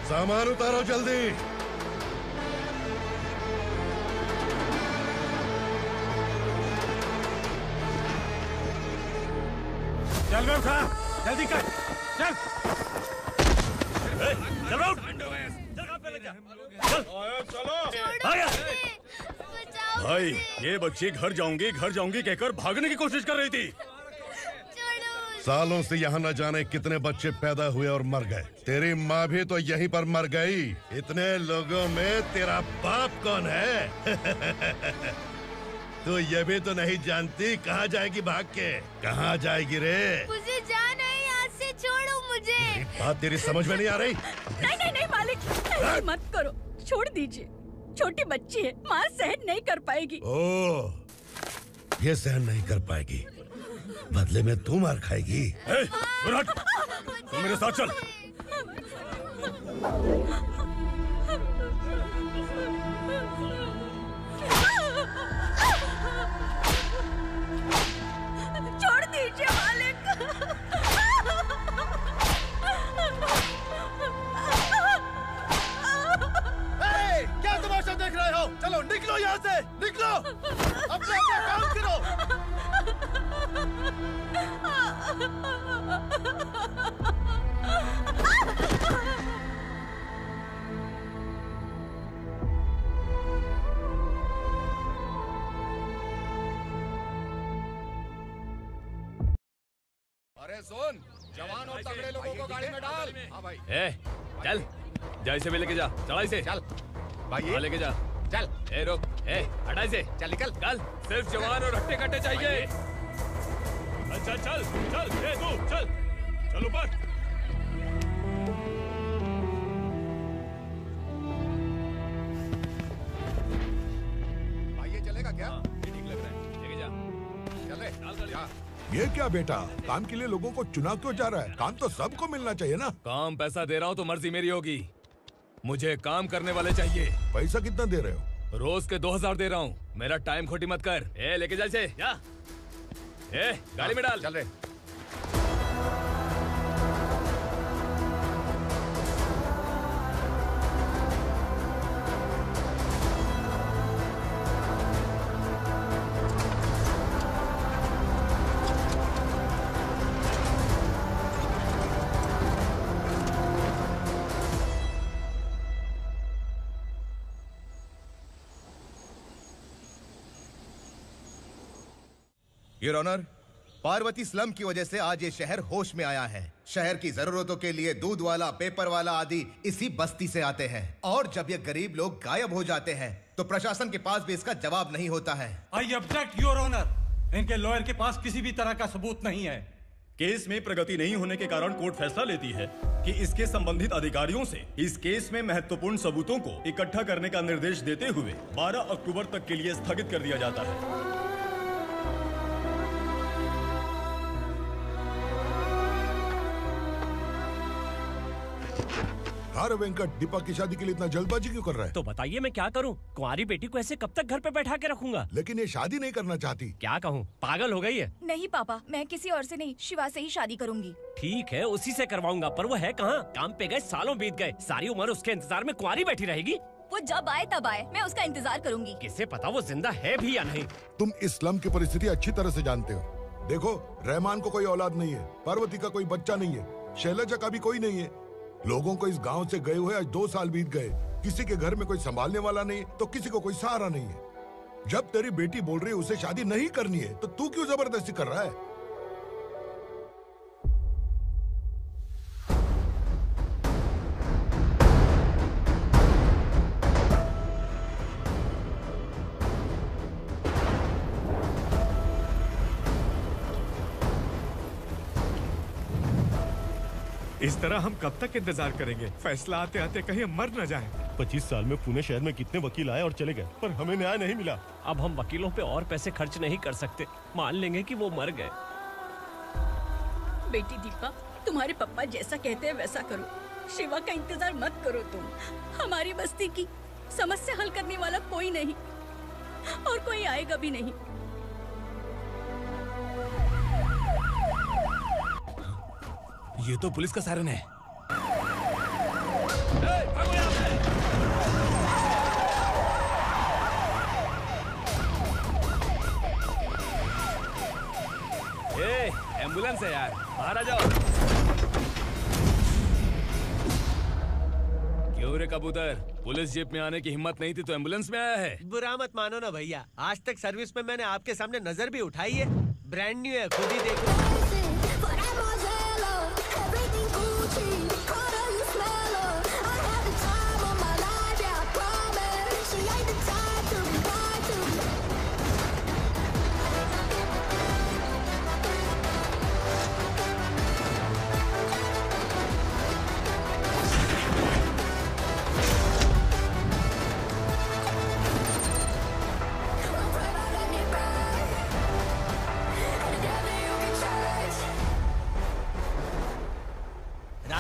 सामान उतारो जल्दी। चल बे उठा, जल्दी कर, चल। चल उठ, चलो। भाई ये बच्ची घर जाऊंगी कहकर भागने की कोशिश कर रही थी। सालों से यहाँ न जाने कितने बच्चे पैदा हुए और मर गए। तेरी माँ भी तो यहीं पर मर गई। इतने लोगों में तेरा बाप कौन है? तू ये भी तो नहीं जानती कहाँ जाएगी भाग के? कहाँ जाएगी रे? मुझे जाना है, यहाँ से छोड़ो मुझे। बात तेरी समझ में नहीं आ रही? नहीं मालिक, ऐसे मत करो, छोड़ दीजिए। छोटी बच्ची है, माँ सहन नहीं कर पाएगी। ओह, ये सहन नहीं कर पाएगी, बदले में तू मार खाएगी। तू मेरे साथ चल। छोड़ दीजिए मालिक। क्या तमाशा देख रहे हो? चलो निकलो यहाँ से, निकलो। अपना काम करो। अरे सुन, जवान और तगड़े लोगों को गाड़ी में डाल। हाँ भाई। चल, जा इसे भी लेके जा। चला इसे। चल भाई, लेके जा। चल। रुक, हटा इसे। चल निकल। चल, सिर्फ जवान और हट्टे कट्टे चाहिए। चल चल चल, तू चल, चल ऊपर। भाई ये चलेगा क्या? ये ठीक लग रहा है, लेके जा। चल रे, जा। ये क्या बेटा, काम के लिए लोगों को चुना क्यों जा रहा है? काम तो सबको मिलना चाहिए ना। काम पैसा दे रहा हूँ तो मर्जी मेरी होगी। मुझे काम करने वाले चाहिए। पैसा कितना दे रहे हो? रोज के 2000 दे रहा हूँ। मेरा टाइम खोटी मत कर। लेके जा इसे, जा। गाड़ी में डाल। चल रे। योर ऑनर, पार्वती स्लम की वजह से आज ये शहर होश में आया है। शहर की जरूरतों के लिए दूध वाला, पेपर वाला आदि इसी बस्ती से आते हैं, और जब ये गरीब लोग गायब हो जाते हैं तो प्रशासन के पास भी इसका जवाब नहीं होता है। I object your honour. इनके लॉयर के पास किसी भी तरह का सबूत नहीं है। केस में प्रगति नहीं होने के कारण कोर्ट फैसला लेती है कि इसके संबंधित अधिकारियों से इस केस में महत्वपूर्ण सबूतों को इकट्ठा करने का निर्देश देते हुए 12 अक्टूबर तक के लिए स्थगित कर दिया जाता है। अरे वेंकट, दीपक की शादी के लिए इतना जल्दबाजी क्यों कर रहा है? तो बताइए मैं क्या करूं? कुंवारी बेटी को ऐसे कब तक घर पे बैठा के रखूंगा? लेकिन ये शादी नहीं करना चाहती। क्या कहूं, पागल हो गई है। नहीं पापा, मैं किसी और से नहीं, शिवा से ही शादी करूंगी। ठीक है, उसी से करवाऊंगा, पर वो है कहाँ? काम पे गए, सालों बीत गए, सारी उम्र उसके इंतजार में कुंवारी बैठी रहेगी। वो जब आए तब आए, मैं उसका इंतजार करूंगी। किसे पता वो जिंदा है भी या नहीं। तुम इस्लाम की परिस्थिति अच्छी तरह से जानते हो। देखो, रहमान को कोई औलाद नहीं है, पार्वती का कोई बच्चा नहीं है, शैलजा का भी कोई नहीं है। लोगों को इस गांव से गए हुए आज 2 साल बीत गए। किसी के घर में कोई संभालने वाला नहीं, तो किसी को कोई सहारा नहीं है। जब तेरी बेटी बोल रही है उसे शादी नहीं करनी है, तो तू क्यों जबरदस्ती कर रहा है? इस तरह हम कब तक इंतजार करेंगे? फैसला आते आते कहीं हम मर न जाएं। 25 साल में पुणे शहर में कितने वकील आए और चले गए, पर हमें न्याय नहीं मिला। अब हम वकीलों पे और पैसे खर्च नहीं कर सकते। मान लेंगे कि वो मर गए। बेटी दीपा, तुम्हारे पापा जैसा कहते हैं वैसा करो। शिवा का इंतजार मत करो तुम। हमारी बस्ती की समस्या हल करने वाला कोई नहीं और कोई आएगा भी नहीं। ये तो पुलिस का सायरन है। एम्बुलेंस है यार, बाहर आ जाओ। क्यों रे कबूतर, पुलिस जीप में आने की हिम्मत नहीं थी तो एम्बुलेंस में आया है? बुरा मत मानो ना भैया, आज तक सर्विस में मैंने आपके सामने नजर भी उठाई है। ब्रांड न्यू है, खुद ही देखो।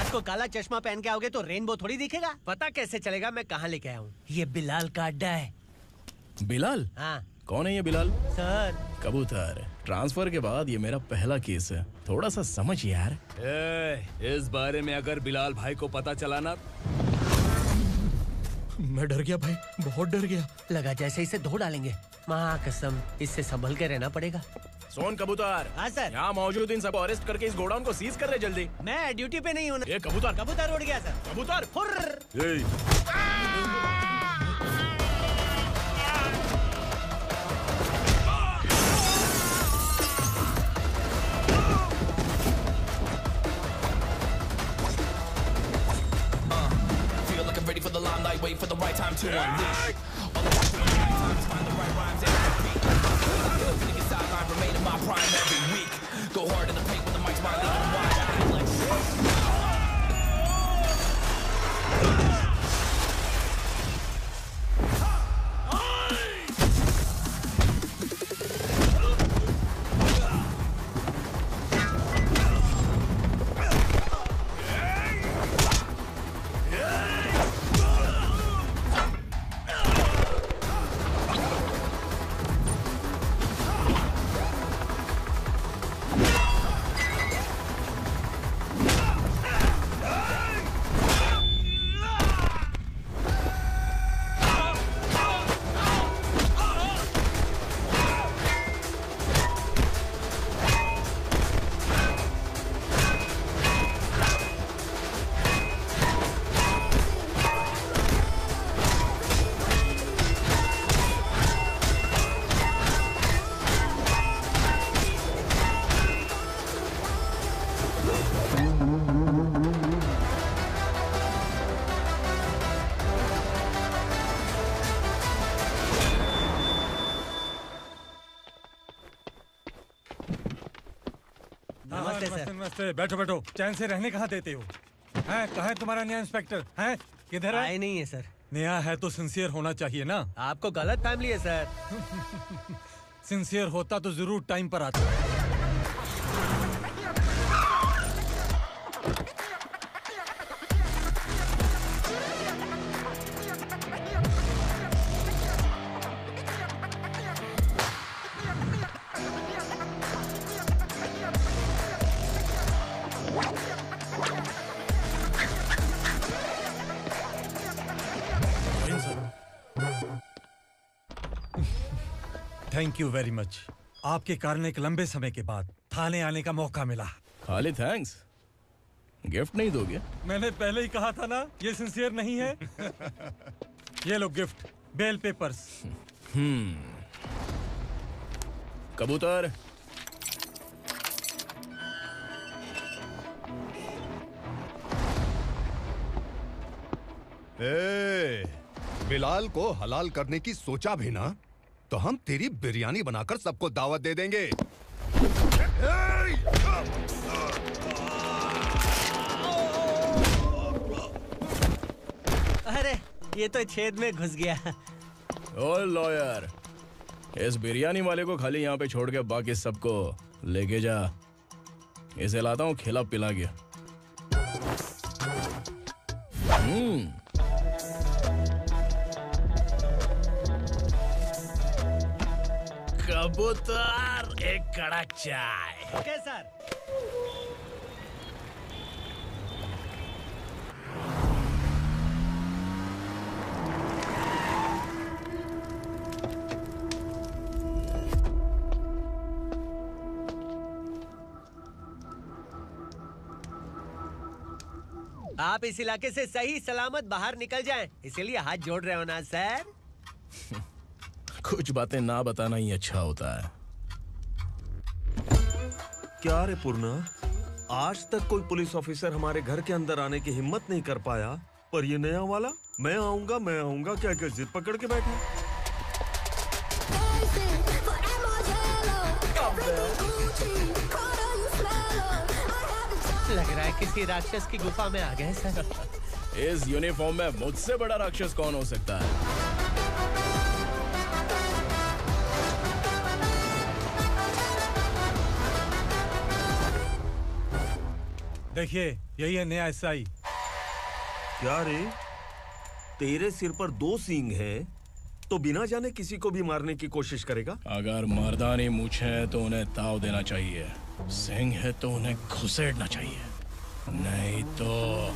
को काला चश्मा पहन के आओगे तो रेनबो थोड़ी दिखेगा। पता कैसे चलेगा मैं कहाँ लेके आया हूँ? ये बिलाल का अड्डा है। बिलाल? हाँ। कौन है ये बिलाल? सर कबूतर, ट्रांसफर के बाद ये मेरा पहला केस है, थोड़ा सा समझ यार। इस बारे में अगर बिलाल भाई को पता चला ना। मैं डर गया भाई, बहुत डर गया। लगा जैसे इसे धो डालेंगे। माँ कसम, इससे संभल के रहना पड़ेगा। सोन कबूतर। हाँ सर। यहाँ मौजूद इन सबको अरेस्ट करके इस गोडाउन को सीज कर रहे जल्दी। मैं ड्यूटी पे नहीं हूँ। ये कबूतर। कबूतर उड़ गया सर। कबूतर ready for the limelight, wait for the right time to unleash. All the time to find the right rhymes and beat. Nigga sideline remain in my prime every week. Go hard in the paint with the mic's mine, leaving wide. I feel like बैठो बैठो, चैन से रहने कहाँ देते हो? हैं, कहाँ है तुम्हारा नया इंस्पेक्टर? हैं, किधर है? आए नहीं है सर। नया है तो सिंसियर होना चाहिए ना। आपको गलत फैमिली है सर। सिंसियर होता तो जरूर टाइम पर आता। Thank you very much. आपके कारण एक लंबे समय के बाद थाने आने का मौका मिला। खाली थैंक्स, गिफ्ट नहीं दोगे? मैंने पहले ही कहा था ना, ये सिंसियर नहीं है। ये लो गिफ्ट, बेल पेपर्स। कबूतर, बिलाल को हलाल करने की सोचा भी ना तो हम तेरी बिरयानी बनाकर सबको दावत दे देंगे। अरे ये तो छेद में घुस गया। ओ लॉयर, इस बिरयानी वाले को खाली यहाँ पे छोड़ के बाकी सबको लेके जा। इसे लाता हूँ खिला पिला के। कबूतर, एक कड़क चाय। Okay sir. आप इस इलाके से सही सलामत बाहर निकल जाएं, इसीलिए हाथ जोड़ रहे हो ना सर? कुछ बातें ना बताना ही अच्छा होता है। क्या रे पूर्णा, आज तक कोई पुलिस ऑफिसर हमारे घर के अंदर आने की हिम्मत नहीं कर पाया, पर ये नया वाला मैं आऊंगा क्या क्या जिद पकड़ के बैठा। लग रहा है किसी राक्षस की गुफा में आ गए सर। इस यूनिफॉर्म में मुझसे बड़ा राक्षस कौन हो सकता है? देखिए, यही है नया एसआई। क्या रे, तेरे सिर पर 2 सींग है तो बिना जाने किसी को भी मारने की कोशिश करेगा? अगर मर्दानी मूंछ है तो उन्हें ताव देना चाहिए, सिंह है तो उन्हें घुसेड़ना चाहिए, नहीं तो।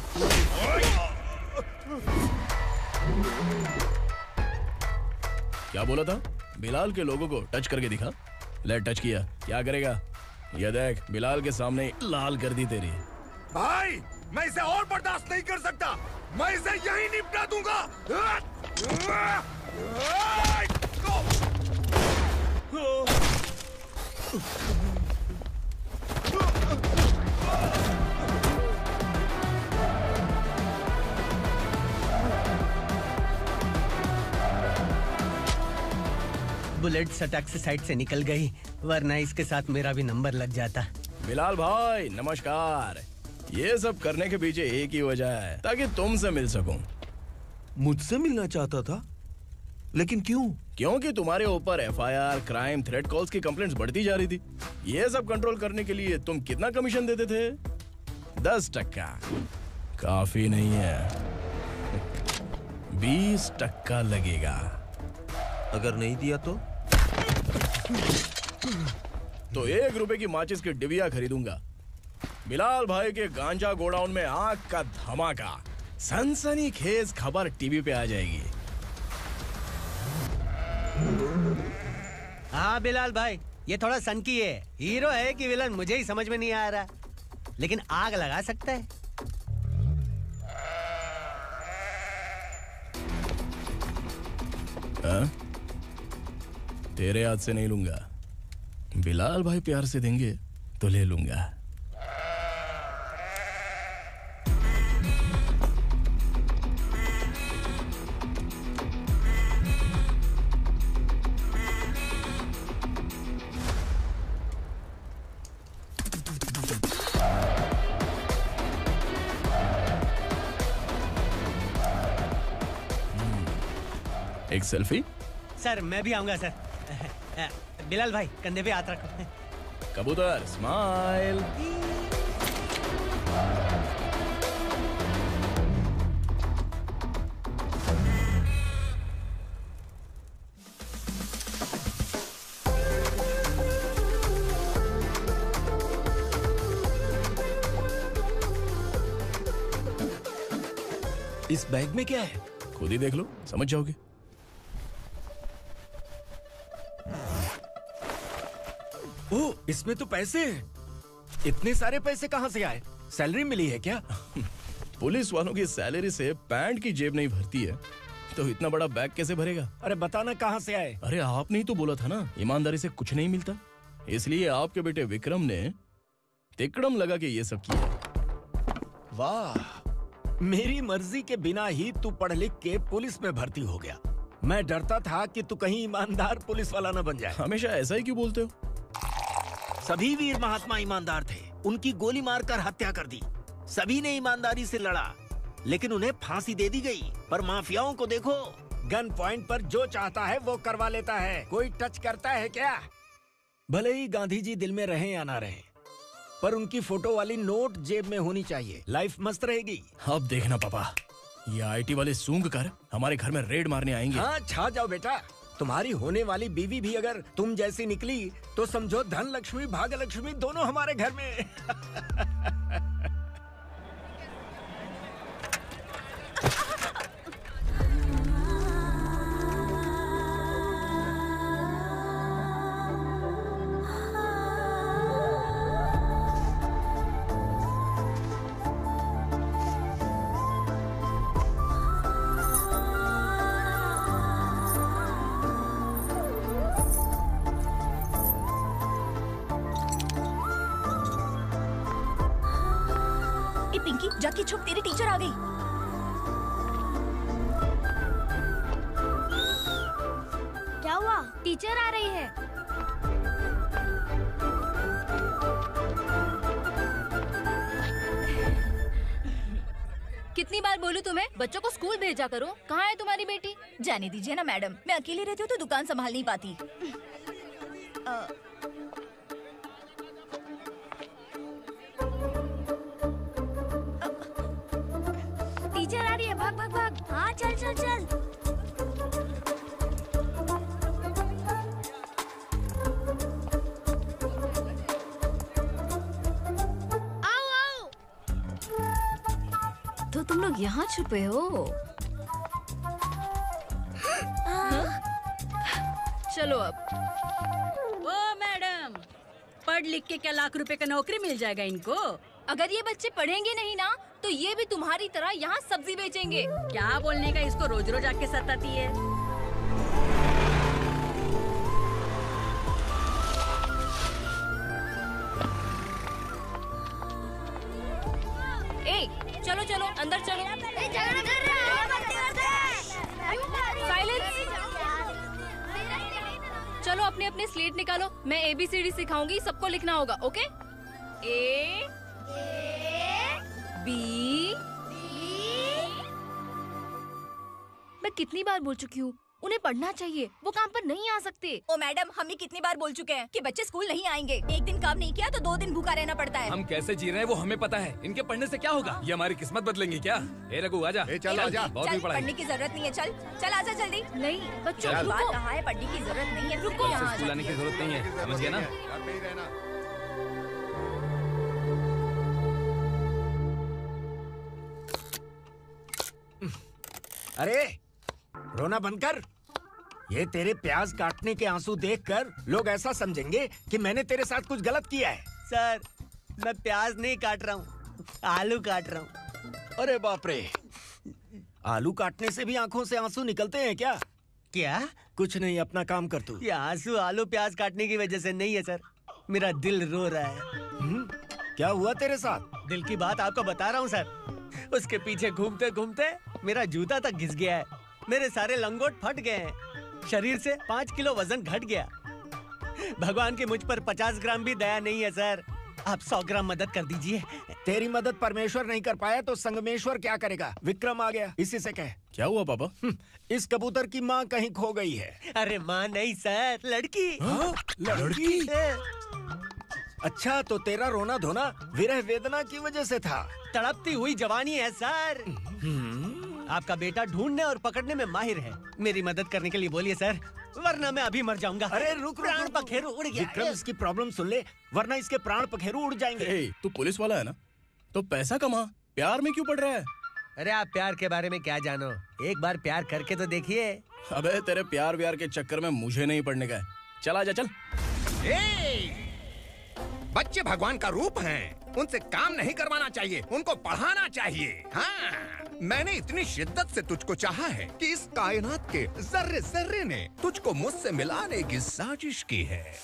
क्या बोला था? बिलाल के लोगों को टच करके दिखा। ले टच किया, क्या करेगा? ये देख, बिलाल के सामने लाल कर दी तेरी। भाई, मैं इसे और बर्दाश्त नहीं कर सकता, मैं इसे यहीं निपटा दूंगा। बुलेट सटक से साइड से निकल गई, वरना इसके साथ मेरा भी नंबर लग जाता। बिलाल भाई नमस्कार। ये सब करने के पीछे एक ही वजह है, ताकि तुमसे मिल सकूं। मुझसे मिलना चाहता था? लेकिन क्यों? क्योंकि तुम्हारे ऊपर एफआईआर, क्राइम, थ्रेट कॉल्स की कंप्लेंट्स बढ़ती जा रही थी। ये सब कंट्रोल करने के लिए तुम कितना कमीशन देते थे? 10%। काफी नहीं है, 20% लगेगा। अगर नहीं दिया तो 1 रुपए की माचिस की डिबिया खरीदूंगा। बिलाल भाई के गांजा गोडाउन में आग का धमाका, सनसनीखेज खबर टीवी पे आ जाएगी। हाँ बिलाल भाई, ये थोड़ा सनकी है। हीरो है कि विलन मुझे ही समझ में नहीं आ रहा, लेकिन आग लगा सकता है। तेरे हाथ से नहीं लूंगा, बिलाल भाई प्यार से देंगे तो ले लूंगा। एक सेल्फी? सर मैं भी आऊंगा सर। बिलाल भाई कंधे पे हाथ रखो। कबूतर स्माइल। इस बैग में क्या है? खुद ही देख लो, समझ जाओगे। ओह, इसमें तो पैसे हैं। इतने सारे पैसे कहाँ से आए? सैलरी मिली है क्या? पुलिस वालों की सैलरी से पैंट की जेब नहीं भरती है, तो इतना बड़ा बैग कैसे भरेगा? अरे बताना कहाँ से आए? अरे आपने ही तो बोला था ना, ईमानदारी से कुछ नहीं मिलता, इसलिए आपके बेटे विक्रम ने तिकड़म लगा के ये सब किया। वाह, मेरी मर्जी के बिना ही तू पढ़ लिख के पुलिस में भर्ती हो गया। मैं डरता था कि तू कहीं ईमानदार पुलिस वाला न बन जाए। हमेशा ऐसा ही क्यों बोलते हो? सभी वीर महात्मा ईमानदार थे, उनकी गोली मारकर हत्या कर दी। सभी ने ईमानदारी से लड़ा, लेकिन उन्हें फांसी दे दी गई। पर माफियाओं को देखो, गन पॉइंट पर जो चाहता है वो करवा लेता है। कोई टच करता है क्या? भले ही गांधी जी दिल में रहे या ना रहे, पर उनकी फोटो वाली नोट जेब में होनी चाहिए। लाइफ मस्त रहेगी। अब देखना पापा, ये आईटी वाले सूंघ कर हमारे घर में रेड मारने आएंगे। हाँ, छा जाओ बेटा। तुम्हारी होने वाली बीवी भी अगर तुम जैसी निकली तो समझो धन लक्ष्मी भाग्य लक्ष्मी दोनों हमारे घर में। पिंकी, जाके छुप, तेरी टीचर आ गई। क्या हुआ? टीचर आ रही है। कितनी बार बोलूं तुम्हें, बच्चों को स्कूल भेजा करो। कहाँ है तुम्हारी बेटी? जाने दीजिए ना मैडम, मैं अकेली रहती हूँ तो दुकान संभाल नहीं पाती। टीचर आ रही है, भाग भाग भाग। हाँ, चल चल चल। आओ आओ। तो तुम लोग यहाँ छुपे हो? चलो अब। ओ मैडम, पढ़ लिख के क्या लाख रुपए का नौकरी मिल जाएगा इनको? अगर ये बच्चे पढ़ेंगे नहीं ना तो ये भी तुम्हारी तरह यहाँ सब्जी बेचेंगे। क्या बोलने का, इसको रोज रोज आके सताती है। ए, चलो चलो अंदर चलो। साइलेंस। चलो अपने अपने स्लेट निकालो, मैं ABCD सिखाऊंगी, सबको लिखना होगा। ओके? A B। मैं कितनी बार बोल चुकी हूँ, उन्हें पढ़ना चाहिए, वो काम पर नहीं आ सकते। ओ मैडम, हम भी कितनी बार बोल चुके हैं कि बच्चे स्कूल नहीं आएंगे। एक दिन काम नहीं किया तो 2 दिन भूखा रहना पड़ता है। हम कैसे जी रहे हैं वो हमें पता है, इनके पढ़ने से क्या होगा? ये हमारी किस्मत बदलेंगे क्या? ए रघु आजा। चल आजा। बहुत भी पढ़ाई। पढ़ने की जरूरत नहीं है, चल चल आजा जल्दी। नहीं बच्चों, बात कहा है, पढ़ने की जरूरत नहीं है, रुको। यहाँ स्कूल आने की जरूरत नहीं है, समझ गया ना? अरे रोना बंद कर। ये तेरे प्याज काटने के आंसू देखकर लोग ऐसा समझेंगे कि मैंने तेरे साथ कुछ गलत किया है। सर, मैं प्याज नहीं काट रहा हूँ, आलू काट रहा हूँ। अरे बाप रे, आलू काटने से भी आंखों से आंसू निकलते हैं क्या? क्या? कुछ नहीं, अपना काम कर तू। ये आंसू आलू प्याज काटने की वजह से नहीं है सर, मेरा दिल रो रहा है। क्या हुआ तेरे साथ? दिल की बात आपको बता रहा हूँ सर। उसके पीछे घूमते घूमते मेरा जूता तक घिस गया है, मेरे सारे लंगोट फट गए हैं, शरीर से 5 किलो वजन घट गया। भगवान की मुझ पर 50 ग्राम भी दया नहीं है सर, आप 100 ग्राम मदद कर दीजिए। तेरी मदद परमेश्वर नहीं कर पाया तो संगमेश्वर क्या करेगा? विक्रम आ गया, इसी से कह। क्या हुआ पापा? इस कबूतर की माँ कहीं खो गई है। अरे माँ नहीं सर, लड़की। लड़की? अच्छा, तो तेरा रोना धोना विरह वेदना की वजह से था। तड़पती हुई जवानी है सर। आपका बेटा ढूंढने और पकड़ने में माहिर है, मेरी मदद करने के लिए बोलिए सर, वरना मैं अभी मर जाऊंगा। अरे रुक, प्राण पखेरु उड़ गया। विक्रम, इसकी प्रॉब्लम सुन ले, वरना इसके प्राण पखेरु उड़ जाएंगे। तू पुलिस वाला है ना, तो पैसा कमा, प्यार में क्यों पड़ रहा है? अरे आप प्यार के बारे में क्या जानो, एक बार प्यार करके तो देखिए। अबे तेरे प्यार व्यार के चक्कर में मुझे नहीं पड़ने का है, चल आजा चल। बच्चे भगवान का रूप हैं, उनसे काम नहीं करवाना चाहिए, उनको पढ़ाना चाहिए। हाँ, मैंने इतनी शिद्दत से तुझको चाहा है कि इस कायनात के जर्रे जर्रे ने तुझको मुझसे मिलाने की साजिश की है।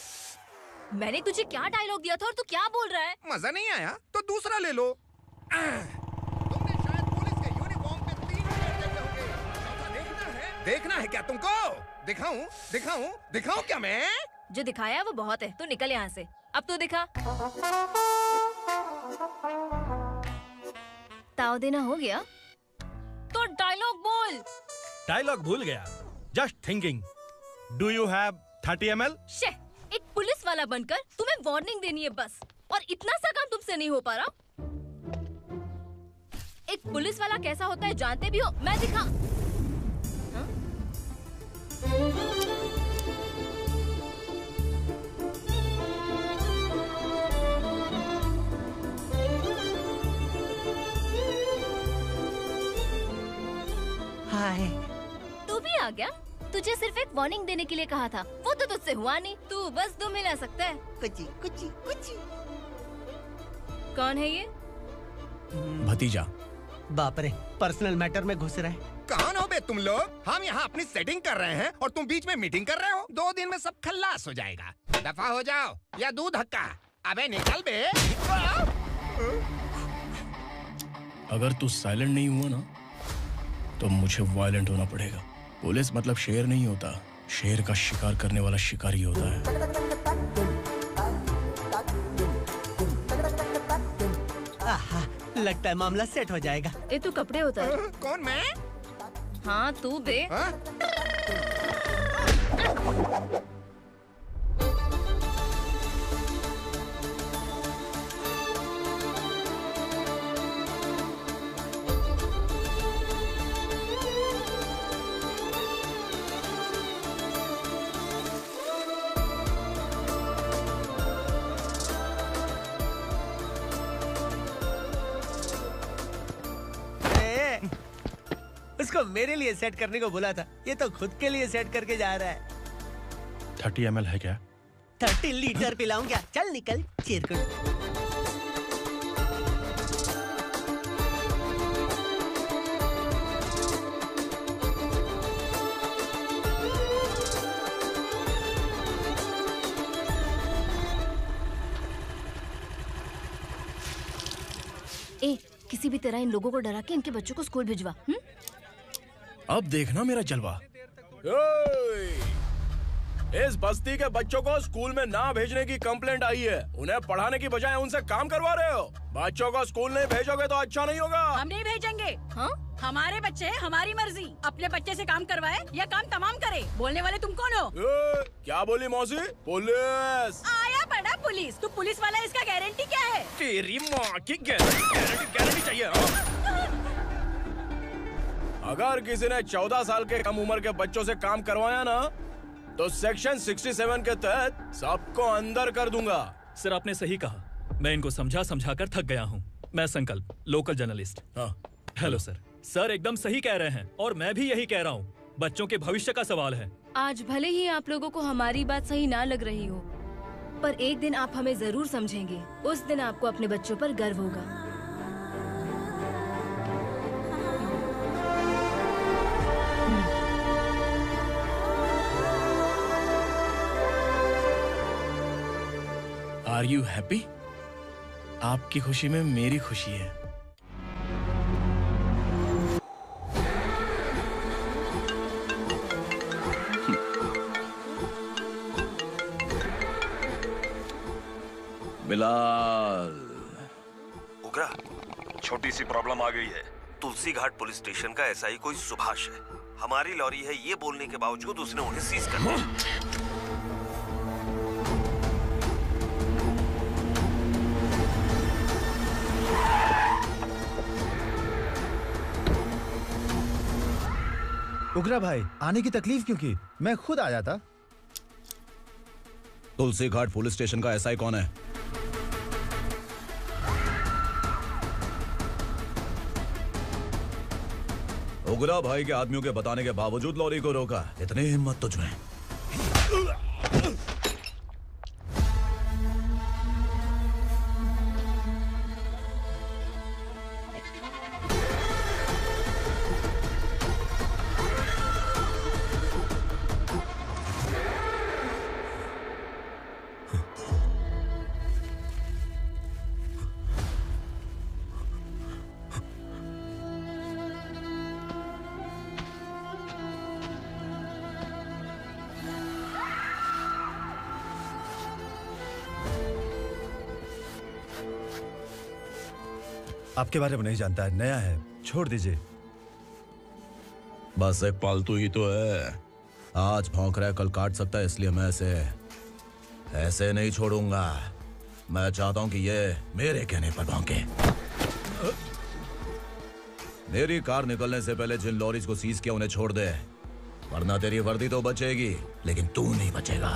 मैंने तुझे क्या डायलॉग दिया था और तू क्या बोल रहा है? मजा नहीं आया तो दूसरा ले लो। तुमने शायद पुलिस के यूनिफॉर्म पे 3 पैर देखे होंगे। देखना है क्या तुमको? दिखाऊं दिखाऊं दिखाऊं क्या मैं? जो दिखाया है वो बहुत है, तू निकल यहाँ से। अब तो दिखा। ताव देना हो गया? तो डायलॉग बोल। डायलॉग भूल गया। Just thinking. Do you have 30 ml? शे, एक पुलिस वाला बनकर तुम्हें वार्निंग देनी है बस, और इतना सा काम तुमसे नहीं हो पा रहा। एक पुलिस वाला कैसा होता है जानते भी हो? मैं दिखा। हाय। तू भी आ गया? तुझे सिर्फ एक वार्निंग देने के लिए कहा था, वो तो तुझसे हुआ नहीं। तू बस दम हिला सकता है। कुची कुची कुची। कौन है ये? भतीजा। बाप रे, पर्सनल मैटर में घुस रहे। कौन हो बे तुम लोग? हम यहाँ अपनी सेटिंग कर रहे हैं और तुम बीच में मीटिंग कर रहे हो। 2 दिन में सब खल्लास हो जाएगा। दफा हो जाओ या दूध हक्का। अबे निकल बे। अगर तू साइलेंट नहीं हुआ ना तो मुझे वायलेंट होना पड़ेगा। पुलिस मतलब शेर नहीं होता, शेर का शिकार करने वाला शिकारी होता है। आहा, लगता है मामला सेट हो जाएगा। ये तू कपड़े उतार। कौन मैं? हाँ तू बे। उसको मेरे लिए सेट करने को बोला था, ये तो खुद के लिए सेट करके जा रहा है। 30 ml है क्या? 30 लीटर पिलाऊं क्या? चल निकल चिरकुट। ए, किसी भी तरह इन लोगों को डरा के इनके बच्चों को स्कूल भिजवा। अब देखना मेरा जलवा। इस बस्ती के बच्चों को स्कूल में ना भेजने की कंप्लेंट आई है। उन्हें पढ़ाने की बजाय उनसे काम करवा रहे हो। बच्चों को स्कूल नहीं भेजोगे तो अच्छा नहीं होगा। हम नहीं भेजेंगे। हाँ? हमारे बच्चे, हमारी मर्जी। अपने बच्चे से काम करवाए या काम तमाम करे। बोलने वाले तुम कौन हो? क्या बोली मौसी? पुलिस आया बड़ा पुलिस। तू पुलिस वाला, इसका गारंटी क्या है? तेरी माँ की गारंटी चाहिए। अगर किसी ने 14 साल के कम उम्र के बच्चों से काम करवाया ना तो सेक्शन 67 के तहत सबको अंदर कर दूंगा। सर आपने सही कहा। मैं इनको समझा कर थक गया हूँ। मैं संकल्प, लोकल जर्नलिस्ट। हाँ। Hello sir. सर एकदम सही कह रहे हैं और मैं भी यही कह रहा हूँ। बच्चों के भविष्य का सवाल है। आज भले ही आप लोगों को हमारी बात सही ना लग रही हो, पर एक दिन आप हमें जरूर समझेंगे। उस दिन आपको अपने बच्चों पर गर्व होगा। Are you happy? आपकी खुशी में मेरी खुशी है। बिलाल। उगरा, छोटी सी प्रॉब्लम आ गई है। तुलसी घाट पुलिस स्टेशन का एसआई कोई सुभाष है। हमारी लॉरी है ये बोलने के बावजूद उसने उन्हें सीज कर दिया। उगरा भाई, आने की तकलीफ क्यों की? मैं खुद आया था। तुलसी घाट पुलिस स्टेशन का एसआई कौन है? उगरा भाई के आदमियों के बताने के बावजूद लॉरी को रोका। इतनी हिम्मत तुझमें? आपके बारे में नहीं जानता है, नया है, छोड़ दीजिए। बस एक पालतू ही तो है। आज भौंक रहा है, कल काट सकता है, इसलिए मैं ऐसे नहीं छोड़ूंगा। मैं चाहता हूं कि ये मेरे कहने पर भौंके। मेरी कार निकलने से पहले जिन लॉरीज को सीज किया उन्हें छोड़ दे, वरना तेरी वर्दी तो बचेगी लेकिन तू नहीं बचेगा।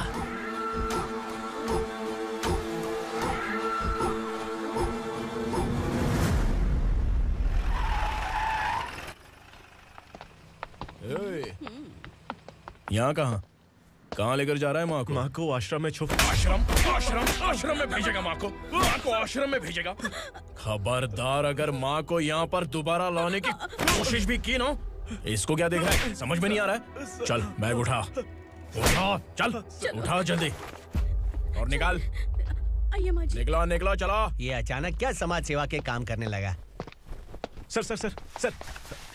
यहाँ कहाँ लेकर जा रहा है माँ को? माँ को आश्रम में आश्रम में भेजेगा माँ को? माँ को आश्रम में भेजेगा? खबरदार, अगर माँ को यहाँ पर दोबारा लाने की कोशिश भी की ना, इसको क्या देख रहा है? समझ में नहीं आ रहा है? चल बैग उठा, चल उठा जल्दी और निकाल। निकला चला। ये अचानक क्या समाज सेवा के काम करने लगा? सर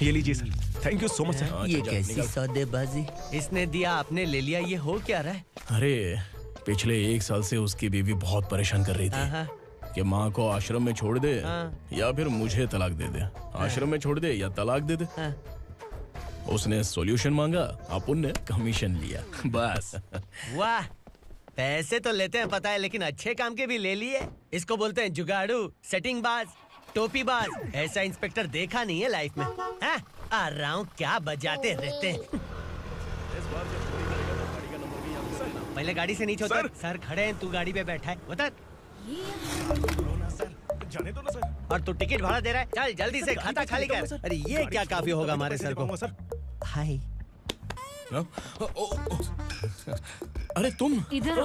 ये लीजिए sir. Thank you so much sir. ये कैसी सौदेबाजी? इसने दिया, आपने ले लिया, ये हो क्या रहा है? अरे पिछले 1 साल से उसकी बीवी बहुत परेशान कर रही थी कि माँ को आश्रम में छोड़ दे या फिर मुझे तलाक दे दे। आश्रम में छोड़ दे या तलाक दे दे। उसने सॉल्यूशन मांगा, अपन ने कमीशन लिया, बस। वाह, पैसे तो लेते हैं पता है, लेकिन अच्छे काम के भी ले लिए। इसको बोलते हैं जुगाड़ू, सेटिंग बाज, टोपी बाज। ऐसा इंस्पेक्टर देखा नहीं है लाइफ में। आ रहा हूँ, क्या बजाते रहते हैं। पहले गाड़ी से नीचे उतर। सर खड़े हैं, तू गाड़ी पे बैठा है, उतर। जाने दो ना सर। और तू टिकट भाड़ा दे रहा है? चल जल्दी से खाता खाली कर। अरे ये क्या काफी होगा हमारे सर को? हाय। अरे तुम इधर।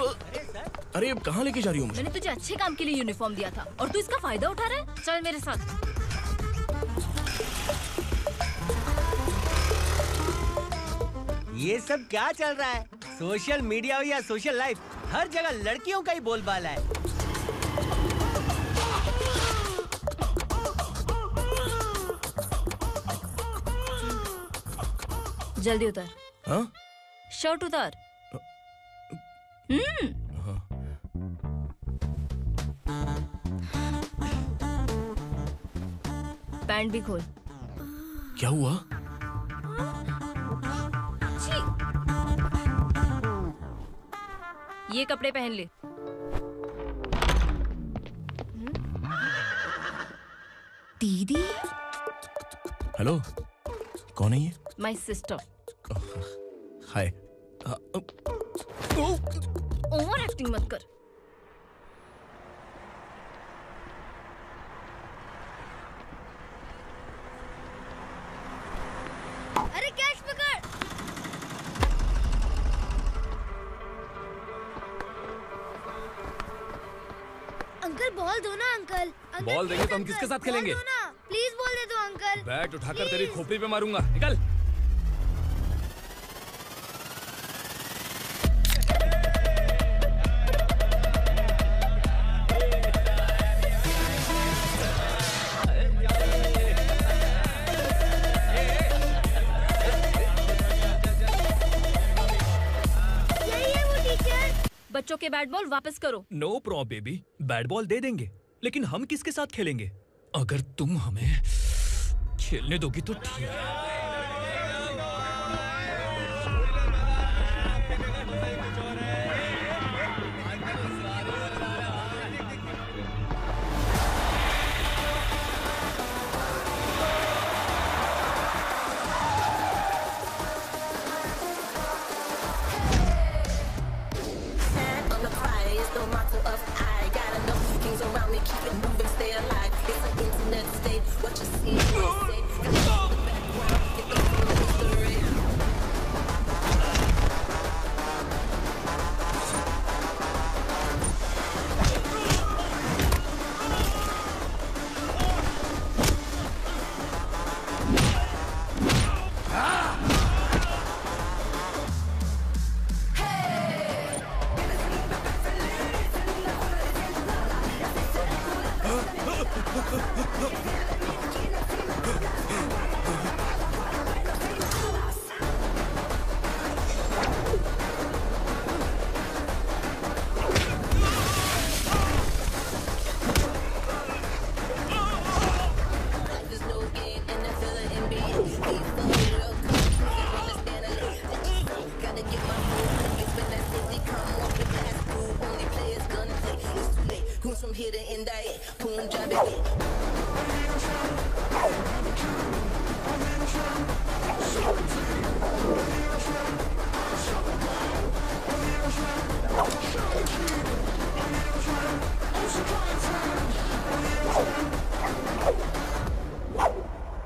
अरे अब कहाँ लेके जा रही हो मुझे? मैंने तुझे अच्छे काम के लिए यूनिफॉर्म दिया था और तू इसका फायदा उठा रहा है। चल मेरे साथ। ये सब क्या चल रहा है? सोशल मीडिया हो या सोशल लाइफ, हर जगह लड़कियों का ही बोलबाला है। जल्दी उतर। हाँ? शर्ट उतार। पैंट भी खोल। क्या हुआ? ये कपड़े पहन ले। दीदी। हेलो, कौन है ये? My sister. Hi. Over acting मत कर। अरे कैच पकड़। अंकल बॉल दो ना अंकल। बॉल देंगे तो हम किसके साथ खेलेंगे? प्लीज बॉल दे दो अंकल। बैट उठाकर तेरी खोपड़ी पे मारूंगा, निकल। बच्चों के बैट बॉल वापस करो। No problem baby, bat ball दे देंगे, लेकिन हम किसके साथ खेलेंगे? अगर तुम हमें खेलने दोगी तो ठीक है। Keep it moving, stay alive. It's an internet state. What you see, you say. from here to end it. Punjabi.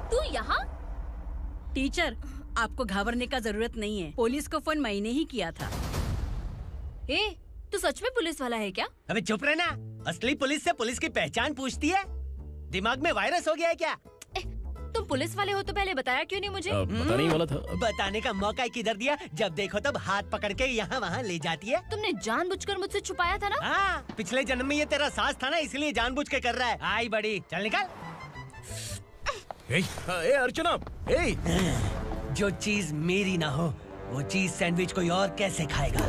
तू यहाँ? टीचर, आपको घबराने का जरूरत नहीं है। पुलिस को फोन मैंने ही किया था। ए, तू सच में पुलिस वाला है क्या? अबे चुप रहना। असली पुलिस से पुलिस की पहचान पूछती है? दिमाग में वायरस हो गया है क्या? तुम पुलिस वाले हो तो पहले बताया क्यों नहीं मुझे? बताने ही वाला था। बताने का मौका किधर दिया? जब देखो तब हाथ पकड़ के यहाँ वहाँ ले जाती है। तुमने जानबूझकर मुझसे छुपाया था ना? हाँ, पिछले जन्म में ये तेरा सास था ना, इसलिए जानबूझ के कर रहा है। आई बड़ी, चल निकल। ए अर्चना, जो चीज मेरी ना हो, वो चीज सैंडविच कोई और कैसे खाएगा?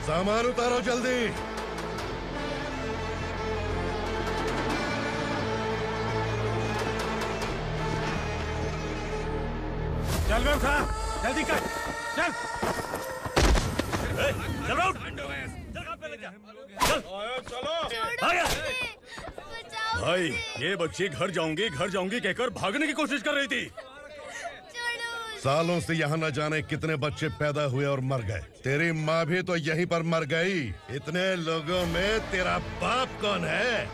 सामान उतारो जल्दी। चल बे उठा, जल्दी कर, चल। चल राउट, भाई, ये बच्ची घर जाऊंगी कहकर भागने की कोशिश कर रही थी। सालों से यहाँ न जाने कितने बच्चे पैदा हुए और मर गए। तेरी माँ भी तो यहीं पर मर गई। इतने लोगों में तेरा बाप कौन है?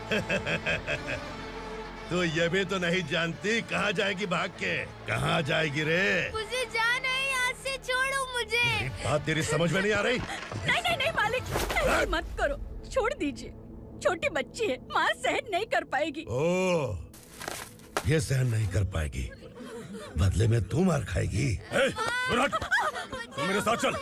तू ये भी तो नहीं जानती कहाँ जाएगी भाग के? कहाँ जाएगी रे? मुझे जाना है यहाँ से, छोड़ो मुझे। बात तेरी समझ में नहीं आ रही? नहीं मालिक, ऐसे मत करो, छोड़ दीजिए। छोटी बच्ची है, माँ सहन नहीं कर पाएगी। ओह, ये सहन नहीं कर पाएगी, बदले में तू मार खाएगी। तू मेरे साथ चल।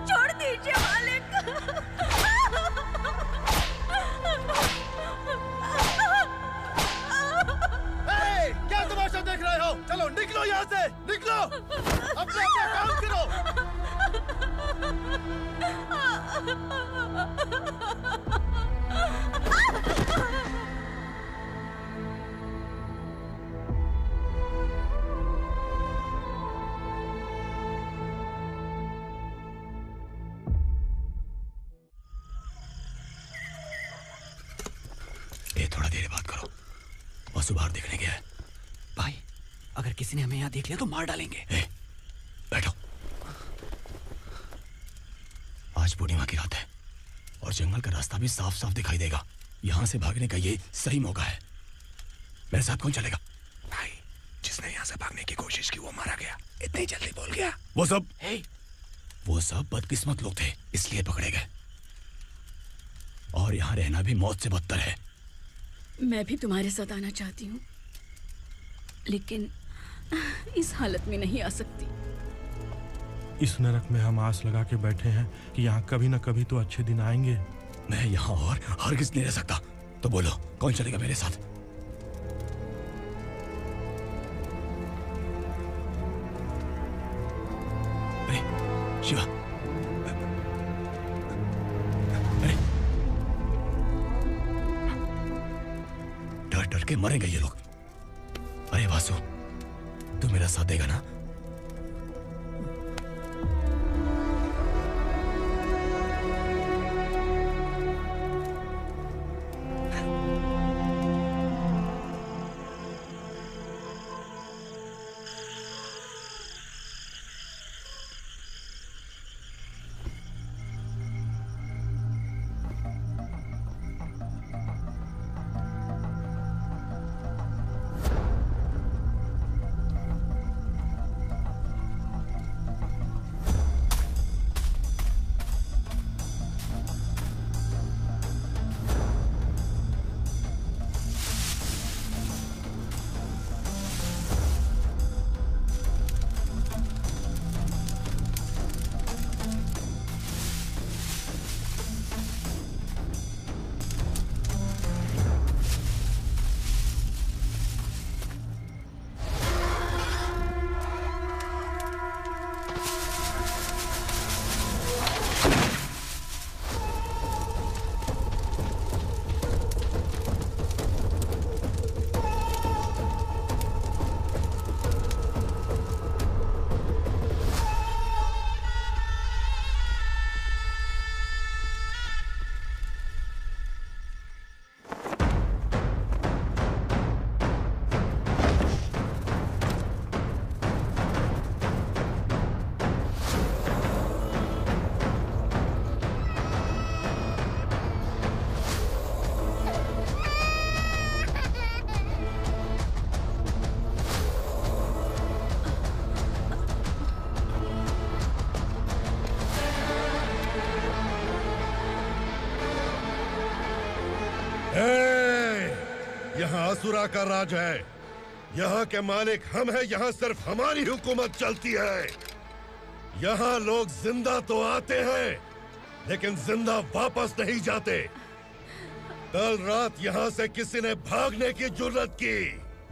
छोड़ दीजिए मालिक। क्या तमाशा देख रहे हो? चलो निकलो यहाँ से, निकलो। अपना काम करो। थोड़ा देर बात करो। वसु बाहर देखने गया है। भाई, अगर किसी ने हमें यहाँ देख लिया तो मार डालेंगे। बैठो। आज पूर्णिमा की रात है और जंगल का रास्ता भी साफ साफ दिखाई देगा। यहाँ से भागने का ये सही मौका है। मेरे साथ कौन चलेगा? भाई, जिसने यहाँ से भागने की कोशिश की वो मारा गया। इतनी जल्दी बोल गया। वो सब बदकिस्मत लोग थे, इसलिए पकड़े गए। और यहाँ रहना भी मौत से बदतर है। मैं भी तुम्हारे साथ आना चाहती हूँ, लेकिन इस हालत में नहीं आ सकती। इस नरक में हम आस लगा के बैठे हैं कि यहाँ कभी न कभी तो अच्छे दिन आएंगे। मैं यहाँ और हरगिज़ नहीं रह सकता। तो बोलो, कौन चलेगा मेरे साथ? अरे शिवा, अरे डर डर के मरेंगे ये लोग। अरे वासु, तू मेरा साथ देगा ना? यहाँ असुरा का राज है। यहाँ के मालिक हम हैं, यहाँ सिर्फ हमारी हुकूमत चलती है। यहाँ लोग जिंदा तो आते हैं लेकिन जिंदा वापस नहीं जाते। कल रात यहाँ से किसी ने भागने की जुर्रत की,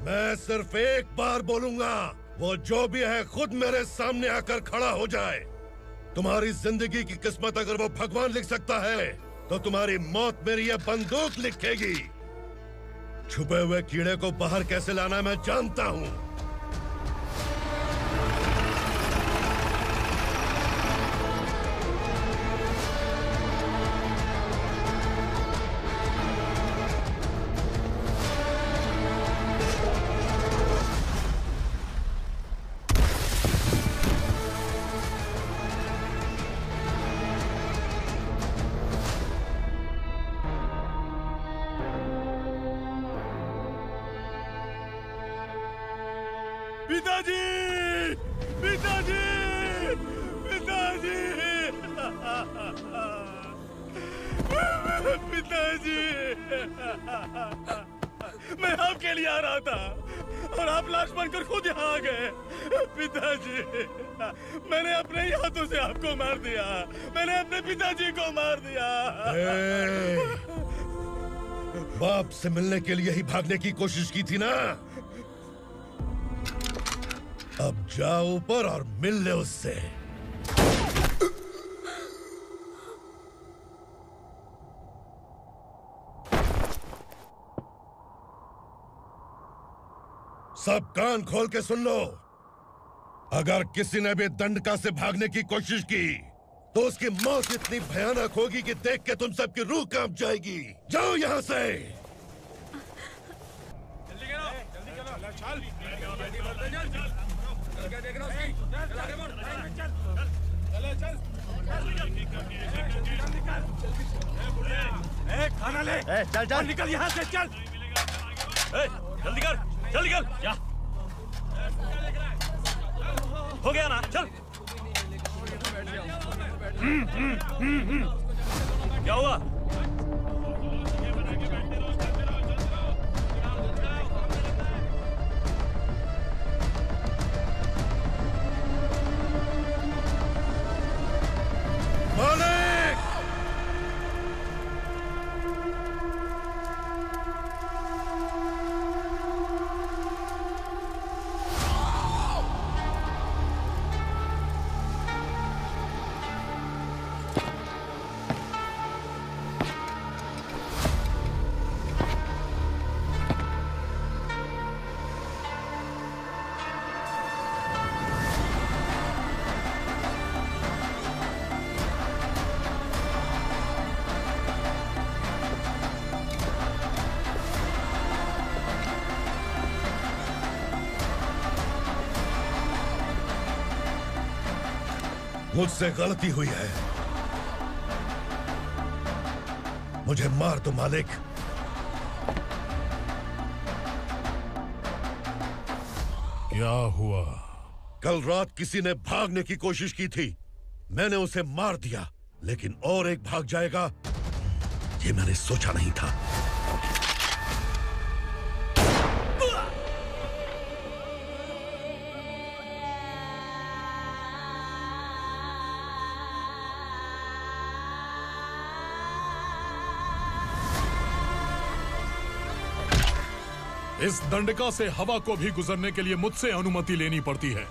मैं सिर्फ एक बार बोलूंगा, वो जो भी है खुद मेरे सामने आकर खड़ा हो जाए। तुम्हारी जिंदगी की किस्मत अगर वो भगवान लिख सकता है तो तुम्हारी मौत मेरी ये बंदूक लिखेगी। छुपे हुए कीड़े को बाहर कैसे लाना मैं जानता हूँ। पिताजी! पिताजी! पिताजी! पिताजी! मैं आपके लिए आ रहा था और आप लाश बनकर खुद यहाँ आ गए। पिताजी, मैंने अपने ही हाथों से आपको मार दिया। मैंने अपने पिताजी को मार दिया। बाप से मिलने के लिए ही भागने की कोशिश की थी ना? अब जाओ ऊपर और मिल ले उससे। सब कान खोल के सुन लो। अगर किसी ने भी दंडका से भागने की कोशिश की तो उसकी मौत इतनी भयानक होगी कि देख के तुम सबकी रूह कांप जाएगी। जाओ यहाँ से। खाना ले। चल चल निकल यहाँ से, चल। जल्दी कर, जल्दी कर। जा। हो गया ना, चल। क्या हुआ? मुझसे गलती हुई है, मुझे मार दो मालिक। क्या हुआ? कल रात किसी ने भागने की कोशिश की थी, मैंने उसे मार दिया, लेकिन और एक भाग जाएगा ये मैंने सोचा नहीं था। इस दंडका से हवा को भी गुजरने के लिए मुझसे अनुमति लेनी पड़ती है।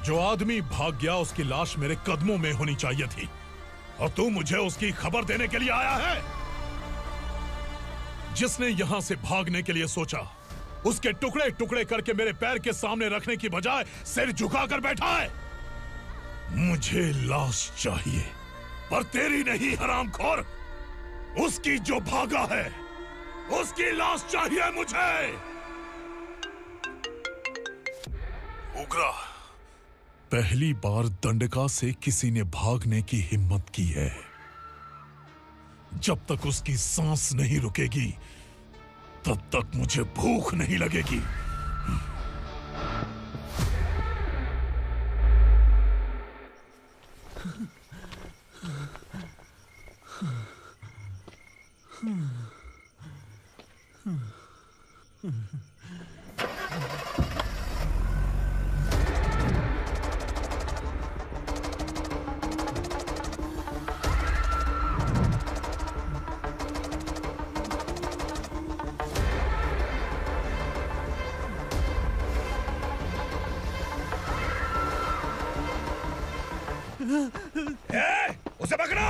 जो आदमी भाग गया उसकी लाश मेरे कदमों में होनी चाहिए थी, और तू मुझे उसकी खबर देने के लिए आया है। जिसने यहां से भागने के लिए सोचा, उसके टुकड़े टुकड़े करके मेरे पैर के सामने रखने की बजाय सिर झुकाकर बैठा है। मुझे लाश चाहिए, पर तेरी नहीं हरामखोर, उसकी जो भागा है उसकी लाश चाहिए मुझे। उग्रा, पहली बार दंडका से किसी ने भागने की हिम्मत की है। जब तक उसकी सांस नहीं रुकेगी तब तक मुझे भूख नहीं लगेगी। उसे पकड़ो।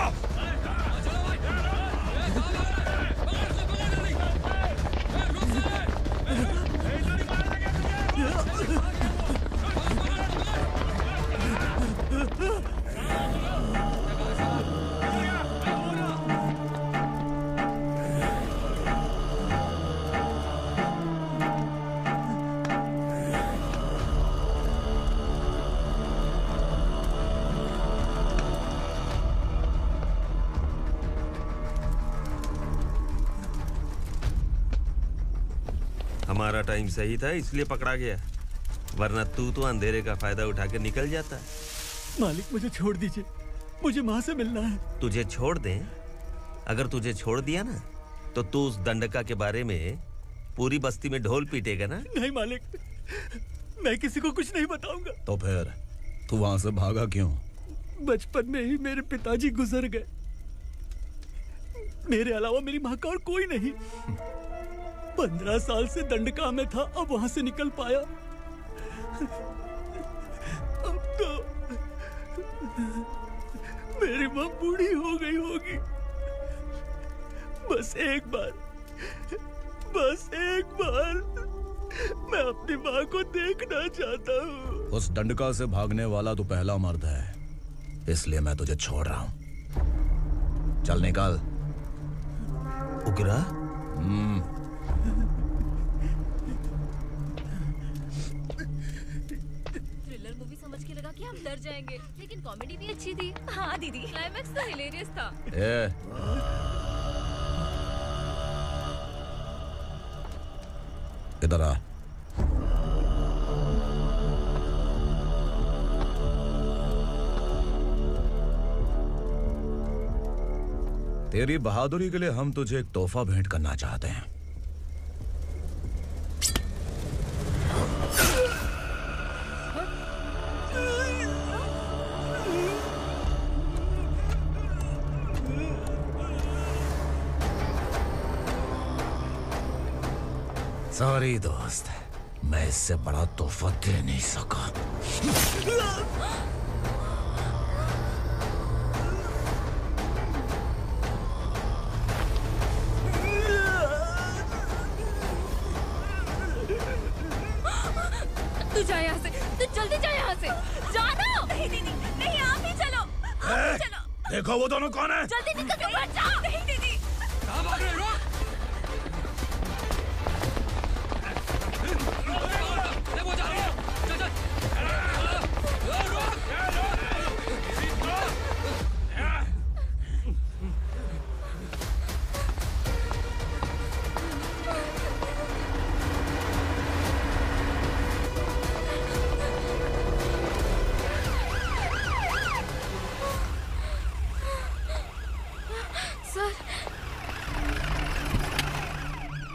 हमारा टाइम सही था इसलिए पकड़ा गया, वरना तू तो अंधेरे का फायदा उठा के निकल जाता। मालिक मुझे छोड़ दीजिए, मुझे माँ से मिलना है। तुझे छोड़ दें? अगर तुझे छोड़ दिया ना तो तू उस दंडका के बारे में पूरी बस्ती में ढोल पीटेगा ना। नहीं मालिक, मैं किसी को कुछ नहीं बताऊंगा। तो फिर तू वहां से भागा क्यों? बचपन में ही मेरे पिताजी गुजर गए, मेरे अलावा मेरी माँ का और कोई नहीं। 15 साल से दंडका में था, अब वहां से निकल पाया। अब तो मेरी माँ बूढ़ी हो गई होगी। बस एक बार मैं अपनी माँ को देखना चाहता हूँ। उस दंडका से भागने वाला तो पहला मर्द है, इसलिए मैं तुझे छोड़ रहा हूँ। चल निकल। उग्रा? थ्रिलर मूवी समझ के लगा कि हम डर जाएंगे, लेकिन कॉमेडी भी अच्छी थी। हाँ दीदी, क्लाइमैक्स तो हिलेरियस था। इधर आ। तेरी बहादुरी के लिए हम तुझे एक तोहफा भेंट करना चाहते हैं। सॉरी दोस्त, मैं इससे बड़ा तोहफा दे नहीं सका। तू जा यहाँ से, तू जल्दी जा यहाँ से। जानो। नहीं दीदी, नहीं, आप ही चलो, आप ही चलो। देखो वो दोनों कौन है? जल्दी निकल के बैठ जाओ। नहीं दीदी। कहाँ भाग रहे हो?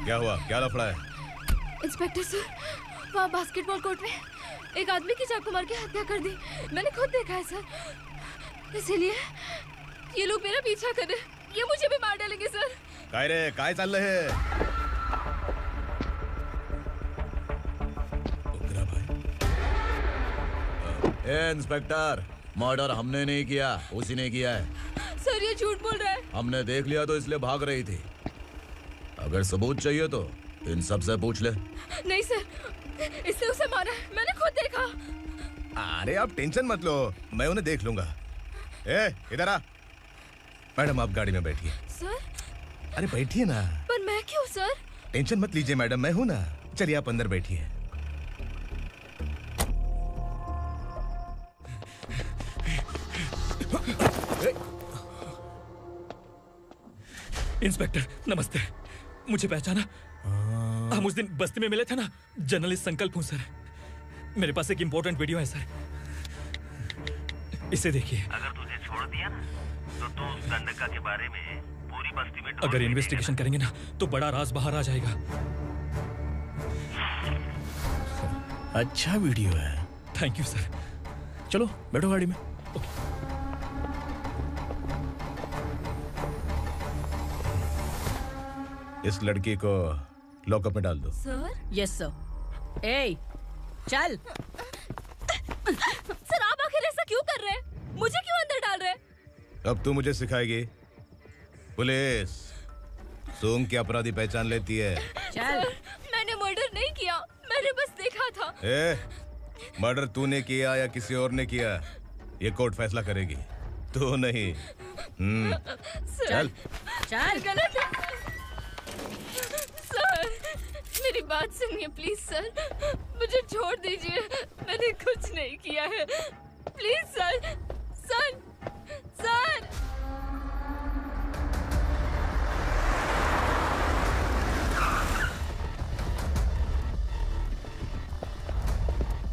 क्या हुआ? क्या लफड़ा है? इंस्पेक्टर सर, वहाँ बास्केटबॉल कोर्ट में एक आदमी की चाकू मार के हत्या कर दी। मैंने खुद देखा है सर, इसीलिए ये लोग मेरा पीछा कर रहे हैं। ये मुझे भी मार डालेंगे सर। काय रे, काय चाललंय हे? इंस्पेक्टर, मर्डर हमने नहीं किया, उसी ने किया है। सर ये झूठ बोल रहा है। हमने देख लिया तो इसलिए भाग रही थी। अगर सबूत चाहिए तो इन सब से पूछ ले। नहीं सर, इसने उसे मारा है, मैंने खुद देखा। अरे आप टेंशन मत लो, मैं उन्हें देख लूंगा। इधर आ। मैडम आप गाड़ी में बैठिए। सर? अरे बैठिए ना। पर मैं क्यों सर? टेंशन मत लीजिए मैडम, मैं हूं ना। चलिए आप अंदर बैठिए। इंस्पेक्टर नमस्ते, मुझे पहचाना? हम उस दिन बस्ती में मिले थे ना। जर्नलिस्ट संकल्प हूँ सर। मेरे पास एक इम्पोर्टेंट वीडियो है सर, इसे देखिए। अगर तुझे छोड़ दिया ना तो तू उस दंडका के बारे में पूरी बस्ती में अगर इन्वेस्टिगेशन करेंगे ना तो बड़ा राज बाहर आ जाएगा। अच्छा वीडियो है। Thank you sir. चलो बैठो गाड़ी में। इस लड़की को लॉकअप में डाल दो। सर? Yes sir. ए, चल। सर आप आखिर ऐसा क्यों कर रहे हैं? मुझे क्यों अंदर डाल रहे? अब तू मुझे सिखाएगी? पुलिस सूंघ के अपराधी पहचान लेती है। चल। मैंने मर्डर नहीं किया, मैंने बस देखा था। मर्डर तूने किया या किसी और ने किया, ये कोर्ट फैसला करेगी, तू नहीं। चल चल। गलत है सर, मेरी बात सुनिए प्लीज सर, मुझे छोड़ दीजिए, मैंने कुछ नहीं किया है, please sir. Sir sir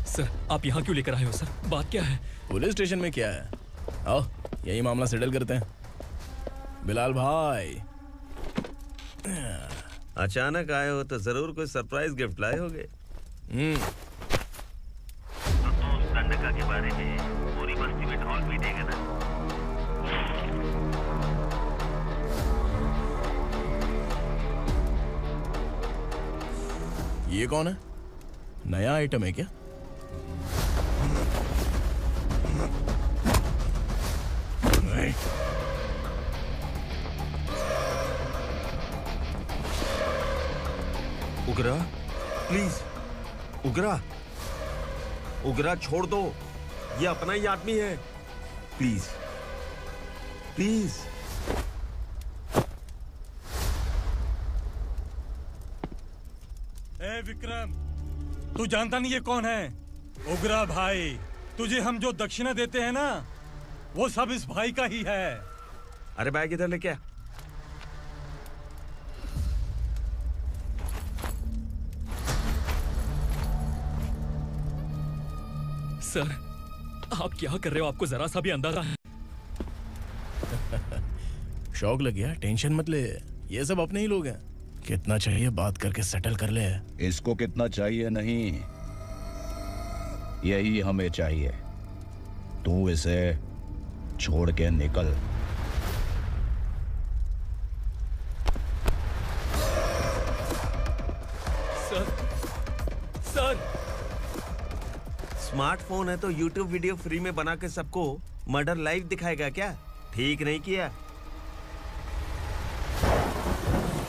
sir, आप यहाँ क्यों लेकर आए हो सर? बात क्या है? पुलिस स्टेशन में क्या है? आओ यही मामला सेटल करते हैं। बिलाल भाई, अचानक आए हो तो जरूर कोई सरप्राइज गिफ्ट लाए होगे। तो उस दंडका के बारे में पूरी बस्ती में ढोल पीटेगा ना? ये कौन है? नया आइटम है क्या? नहीं। उगरा, प्लीज उगरा, उगरा छोड़ दो, ये अपना ही आदमी है, प्लीज प्लीज। ए विक्रम, तू जानता नहीं ये कौन है? उगरा भाई, तुझे हम जो दक्षिणा देते हैं ना, वो सब इस भाई का ही है। अरे बैग इधर लेके आ। सर, आप क्या कर रहे हो? आपको जरा सा भी अंदाजा है? शौक लग गया? टेंशन मत ले, ये सब अपने ही लोग हैं। कितना चाहिए बात करके सेटल कर ले। इसको कितना चाहिए नहीं, यही हमें चाहिए। तू इसे छोड़ के निकल। सर, स्मार्टफोन है तो YouTube वीडियो फ्री में बना के सबको मर्डर लाइव दिखाएगा क्या? ठीक नहीं किया।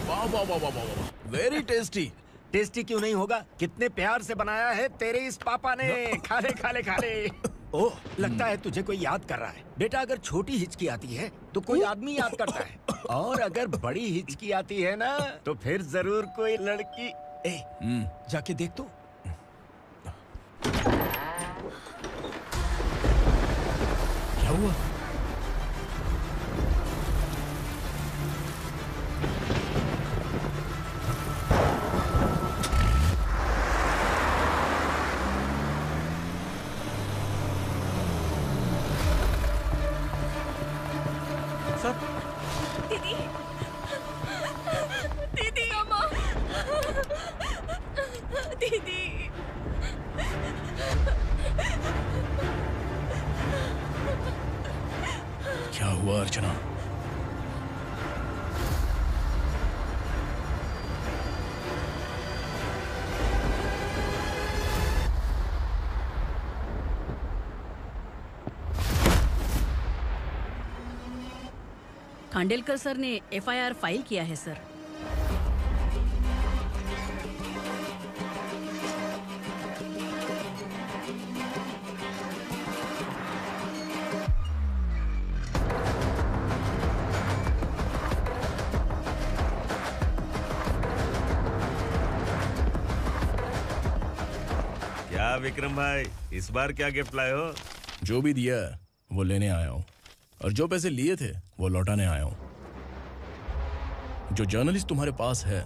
वाह वाह वाह वाह वाह, वेरी टेस्टी। टेस्टी क्यों नहीं होगा? कितने प्यार से बनाया है तेरे इस पापा ने। खा ले खा ले खा ले। ओह, लगता है तुझे कोई याद कर रहा है। बेटा, अगर छोटी हिचकी आती है तो कोई आदमी याद करता है, और अगर बड़ी हिचकी आती है ना तो फिर जरूर कोई लड़की। जाके देख तो। क्या हुआ? दीदी, दीदी, अम्मा, दीदी। क्या हुआ अर्चना? खांडेलकर सर ने एफआईआर फाइल किया है सर। क्या विक्रम भाई, इस बार क्या गिफ्ट लाए हो? जो भी दिया है वो लेने आया हूँ, और जो पैसे लिए थे वो लौटाने आया हूँ। जो जर्नलिस्ट तुम्हारे पास है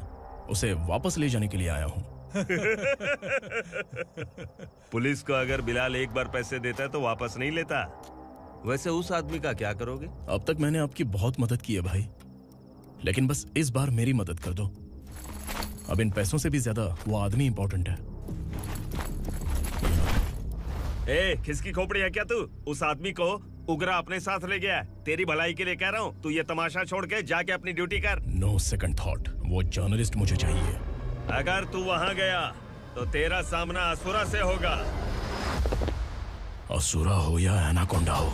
उसे वापस ले जाने के लिए आया हूँ। पुलिस को अगर बिलाल एक बार पैसे देता है तो वापस नहीं लेता। वैसे उस आदमी का क्या करोगे? अब तक मैंने आपकी बहुत मदद की है भाई, लेकिन बस इस बार मेरी मदद कर दो। अब इन पैसों से भी ज्यादा वो आदमी इंपॉर्टेंट है। ए, किसकी खोपड़ी है क्या तू? उस आदमी को उगरा अपने साथ ले गया। तेरी भलाई के लिए कह रहा हूँ, तू ये तमाशा छोड़ के जाके अपनी ड्यूटी कर। नो सेकंड थॉट, वो जर्नलिस्ट मुझे चाहिए। अगर तू वहाँ गया तो तेरा सामना असुरा से होगा। असुरा हो या एनाकोंडा हो,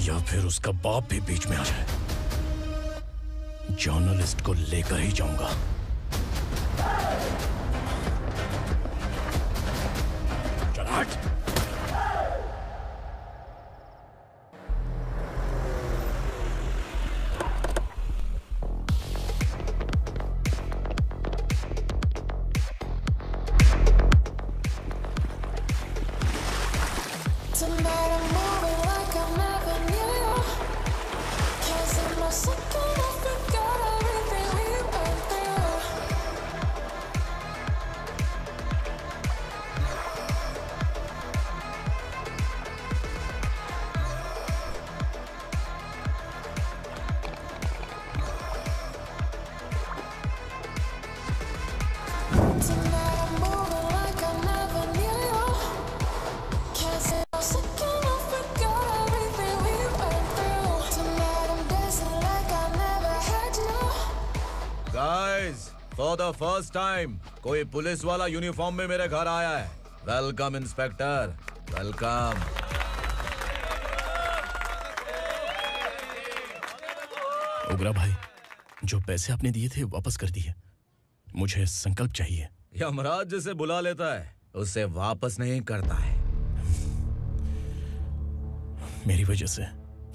या फिर उसका बाप भी बीच में आ जाए। जर्नलिस्ट को लेकर ही जाऊंगा। चल हट। फॉर द फर्स्ट टाइम कोई पुलिस वाला यूनिफॉर्म में मेरे घर आया है। Welcome inspector, welcome. उग्रा भाई, जो पैसे आपने दिए थे वापस कर दिए। मुझे संकल्प चाहिए। यमराज जिसे बुला लेता है उसे वापस नहीं करता है। मेरी वजह से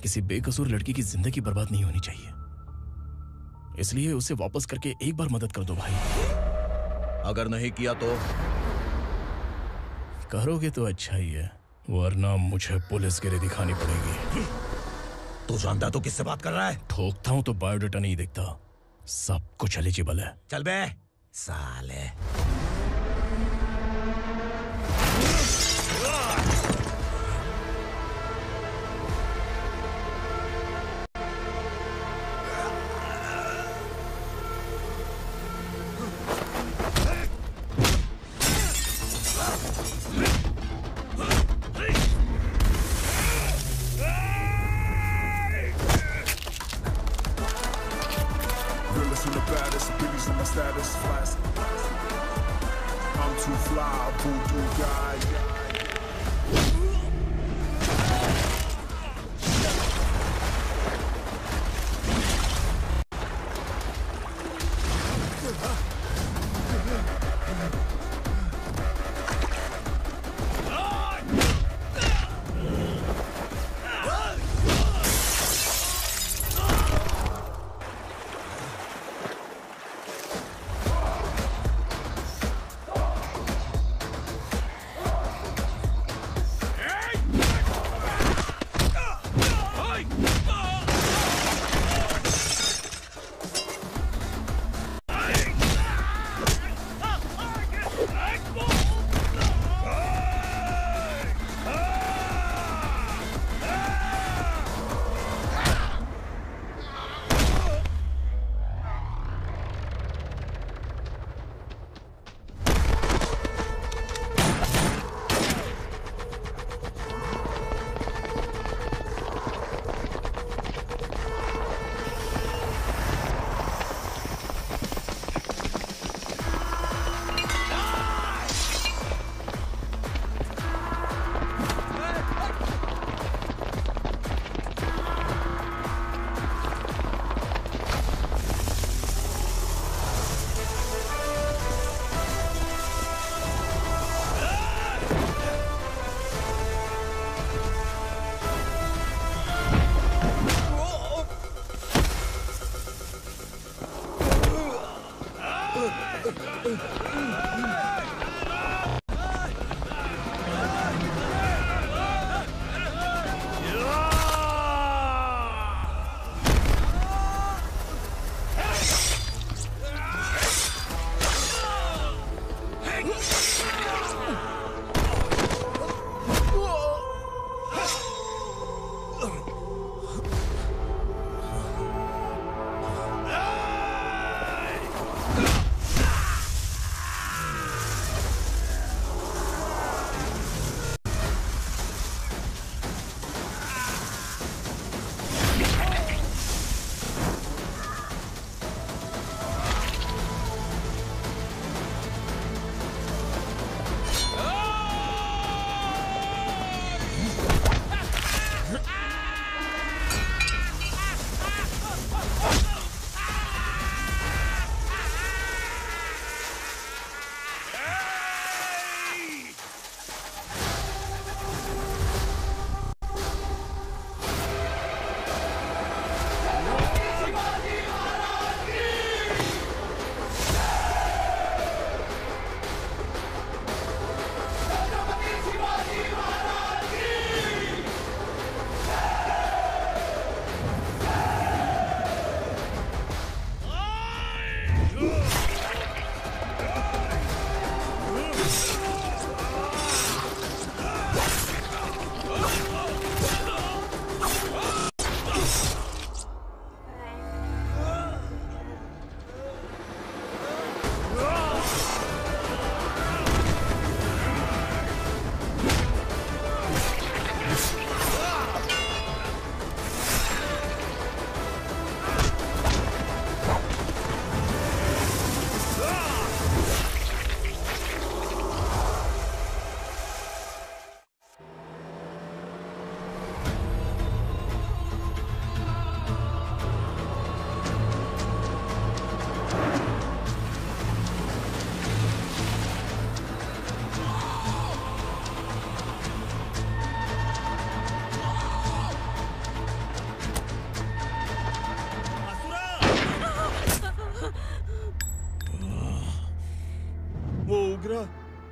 किसी बेकसूर लड़की की जिंदगी बर्बाद नहीं होनी चाहिए, इसलिए उसे वापस करके एक बार मदद कर दो भाई। अगर नहीं किया तो? करोगे तो अच्छा ही है, वरना मुझे पुलिसगिरी दिखानी पड़ेगी। तू जानता तो किससे बात कर रहा है? ठोकता हूं तो बायोडाटा नहीं दिखता, सब कुछ एलिजिबल है। चल बे साले।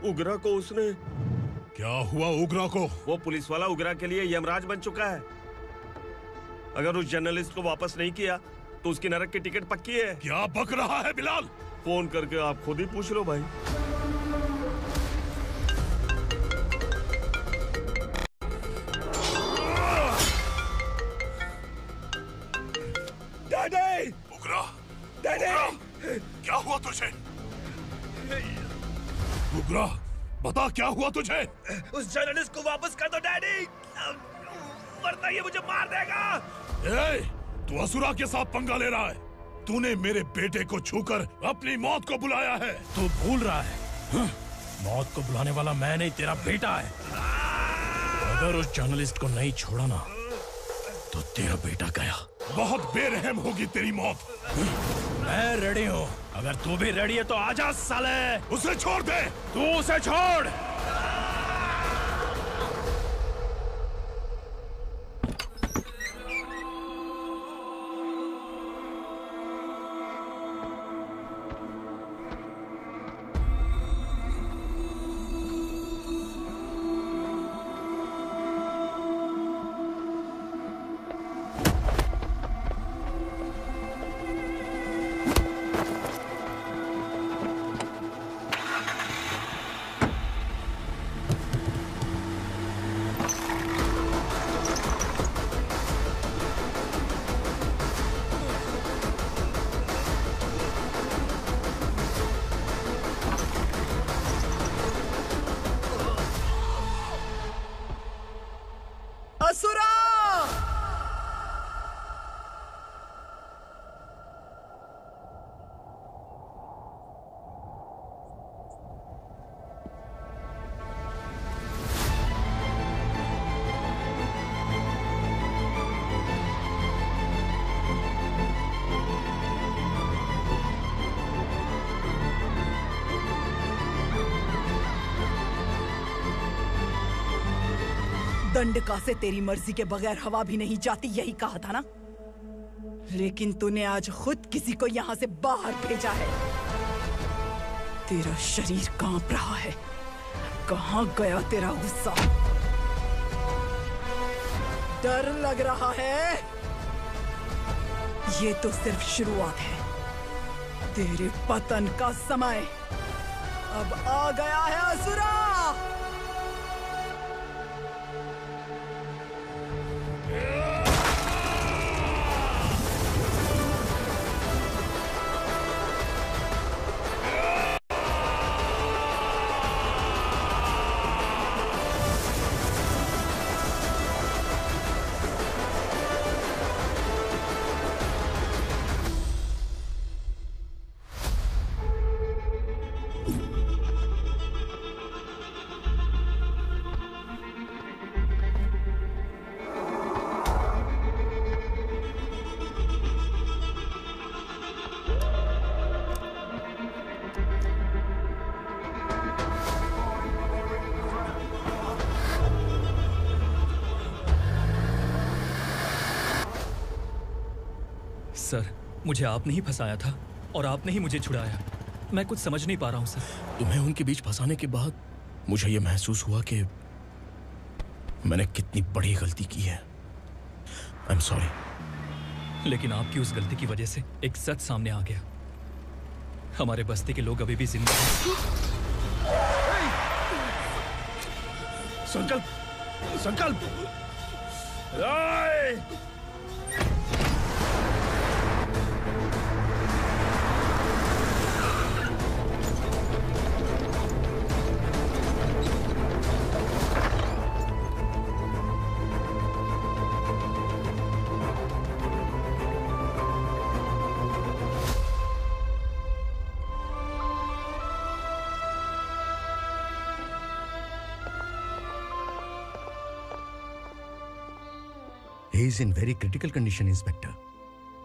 उगरा को उसने। क्या हुआ उगरा को? वो पुलिस वाला उगरा के लिए यमराज बन चुका है। अगर उस जर्नलिस्ट को वापस नहीं किया तो उसकी नरक की टिकट पक्की है। क्या बक रहा है बिलाल? फोन करके आप खुद ही पूछ लो भाई। डैडी! उगरा! डैडी! क्या हुआ तुझे? उगरा, बता क्या हुआ तुझे? उस जर्नलिस्ट को वापस कर दो डैडी, वरना ये मुझे मार देगा। ए, तू असुरा के साथ पंगा ले रहा है। तूने मेरे बेटे को छूकर अपनी मौत को बुलाया है। तू भूल रहा है, मौत को बुलाने वाला मैं नहीं, तेरा बेटा है। अगर उस जर्नलिस्ट को नहीं छोड़ा ना तो तेरा बेटा गया। बहुत बेरहम होगी तेरी मौत। मैं रेडी हूँ, अगर तू भी रेडी है तो आजा साले। उसे छोड़ दे। तू उसे छोड़। दंडका से तेरी मर्जी के बगैर हवा भी नहीं जाती, यही कहा था ना? लेकिन तूने आज खुद किसी को यहाँ से बाहर भेजा है। तेरा शरीर कांप रहा है। कहाँ गया तेरा गुस्सा? डर लग रहा है? ये तो सिर्फ शुरुआत है। तेरे पतन का समय अब आ गया है असुरा। सर, मुझे आपने ही फंसाया था और आपने ही मुझे छुड़ाया। मैं कुछ समझ नहीं पा रहा हूँ सर। तुम्हें उनके बीच फंसाने के बाद मुझे यह महसूस हुआ कि मैंने कितनी बड़ी गलती की है। I am sorry. लेकिन आपकी उस गलती की वजह से एक सच सामने आ गया। हमारे बस्ती के लोग अभी भी जिंदा हैं। संकल्प, संकल्प। He is in very critical condition, inspector.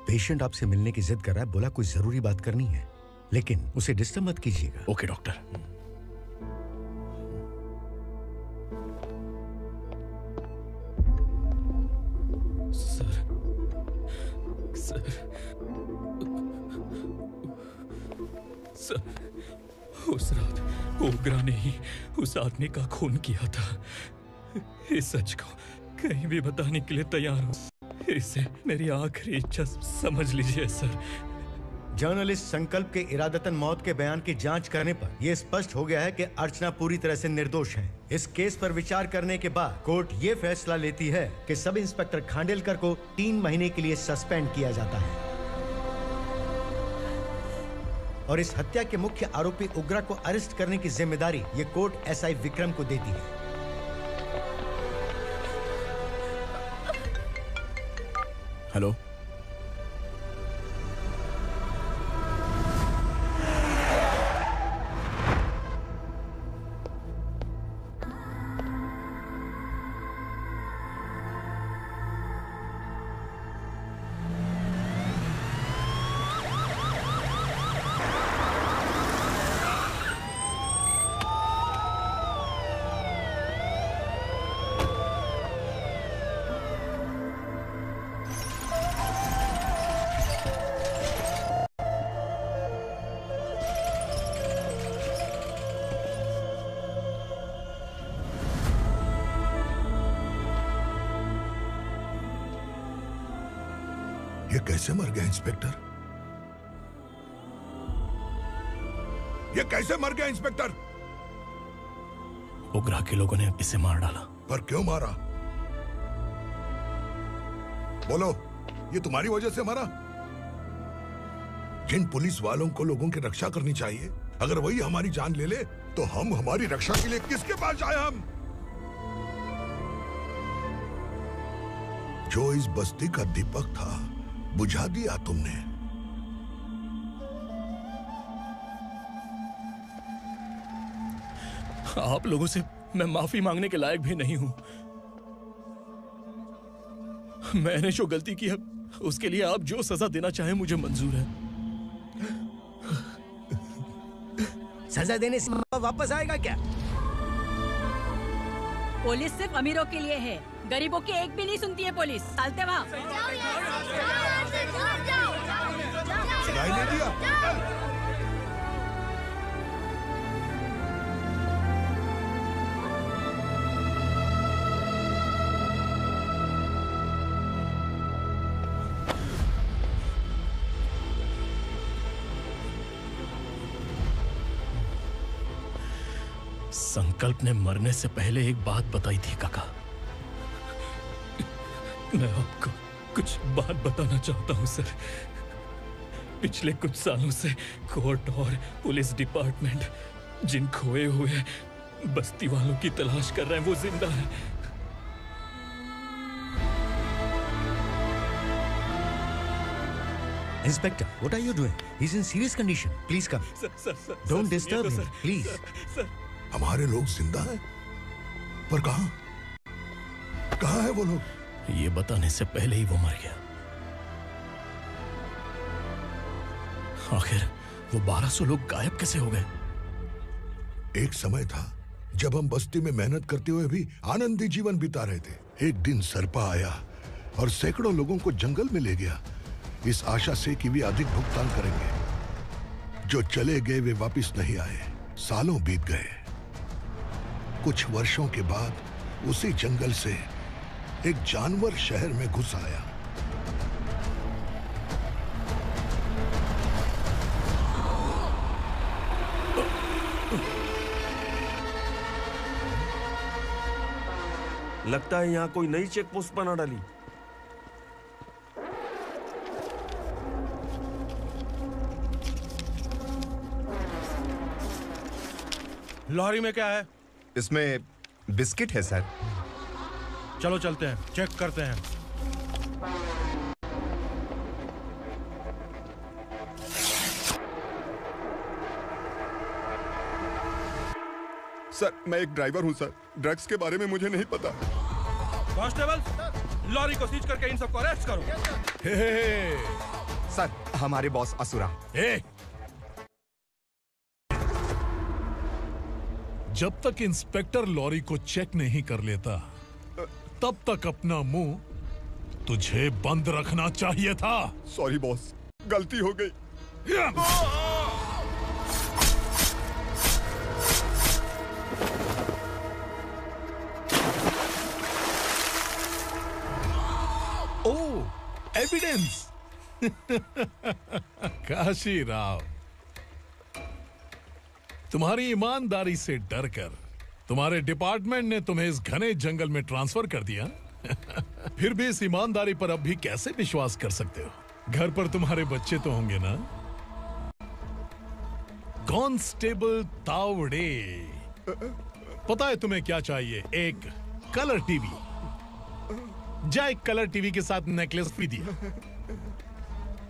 Patient आपसे मिलने की जिद कर रहा है, बोला कुछ जरूरी बात करनी है, लेकिन उसे डिस्टर्ब मत कीजिएगा। Okay doctor. सर, उस रात ओग्रा ने ही उस आदमी का खून किया था। इस सच को कहीं भी बताने के लिए तैयार हूँ। इसे मेरी आखिरी इच्छा समझ लीजिए सर। जर्नलिस्ट संकल्प के इरादतन मौत के बयान की जांच करने पर यह स्पष्ट हो गया है कि अर्चना पूरी तरह से निर्दोष है। इस केस पर विचार करने के बाद कोर्ट ये फैसला लेती है कि सब इंस्पेक्टर खांडेलकर को 3 महीने के लिए सस्पेंड किया जाता है और इस हत्या के मुख्य आरोपी उग्रा को अरेस्ट करने की जिम्मेदारी ये कोर्ट एसआई विक्रम को देती है। हेलो, ये कैसे मर गया इंस्पेक्टर? ये कैसे मर गया इंस्पेक्टर? उग्रा के लोगों ने इसे मार डाला। पर क्यों मारा? बोलो, ये तुम्हारी वजह से मरा? जिन पुलिस वालों को लोगों की रक्षा करनी चाहिए, अगर वही हमारी जान ले ले तो हम हमारी रक्षा के लिए किसके पास जाए? हम जो इस बस्ती का दीपक था बुझा दिया तुमने। आप लोगों से मैं माफी मांगने के लायक भी नहीं हूं। मैंने जो गलती की है उसके लिए आप जो सजा देना चाहें मुझे मंजूर है। सजा देने से वापस आएगा क्या? पुलिस सिर्फ अमीरों के लिए है, गरीबों की एक भी नहीं सुनती है पुलिस। चलते वहाँ। सुनाई नहीं दिया? संकल्प ने मरने से पहले एक बात बताई थी काका। मैं आपको कुछ बात बताना चाहता हूं सर। पिछले कुछ सालों से कोर्ट और पुलिस डिपार्टमेंट जिन खोए हुए बस्ती वालों की तलाश कर रहे हैं वो जिंदा है। Inspector, what are you doing? He's in serious condition. Please come. Don't disturb him, please. हमारे लोग जिंदा हैं? पर कहां? कहां है वो लोग? ये बताने से पहले ही वो मर गया। आखिर वो 1200 लोग गायब कैसे हो गए? एक समय था जब हम बस्ती में मेहनत करते हुए भी आनंदी जीवन बिता रहे थे। एक दिन सरपा आया और सैकड़ों लोगों को जंगल में ले गया, इस आशा से कि वे अधिक भुगतान करेंगे। जो चले गए वे वापस नहीं आए। सालों बीत गए। कुछ वर्षों के बाद उसी जंगल से एक जानवर शहर में घुस आया। लगता है यहाँ कोई नई चेक पोस्ट बना डाली। लॉरी में क्या है? इसमें बिस्किट है सर। चलो चलते हैं, चेक करते हैं। सर, मैं एक ड्राइवर हूं सर। ड्रग्स के बारे में मुझे नहीं पता। कांस्टेबल, लॉरी को सीज करके इन सबको अरेस्ट करो। सर, हमारे बॉस असुरा। जब तक इंस्पेक्टर लॉरी को चेक नहीं कर लेता तब तक अपना मुंह तुझे बंद रखना चाहिए था। सॉरी बॉस, गलती हो गई। ओह, एविडेंस। काशी राव, तुम्हारी ईमानदारी से डरकर तुम्हारे डिपार्टमेंट ने तुम्हें इस घने जंगल में ट्रांसफर कर दिया। फिर भी इस ईमानदारी पर अब भी कैसे विश्वास कर सकते हो? घर पर तुम्हारे बच्चे तो होंगे ना? कांस्टेबल तावड़े, पता है तुम्हें क्या चाहिए? एक कलर टीवी। जा एक कलर टीवी के साथ नेकलेस भी दिया।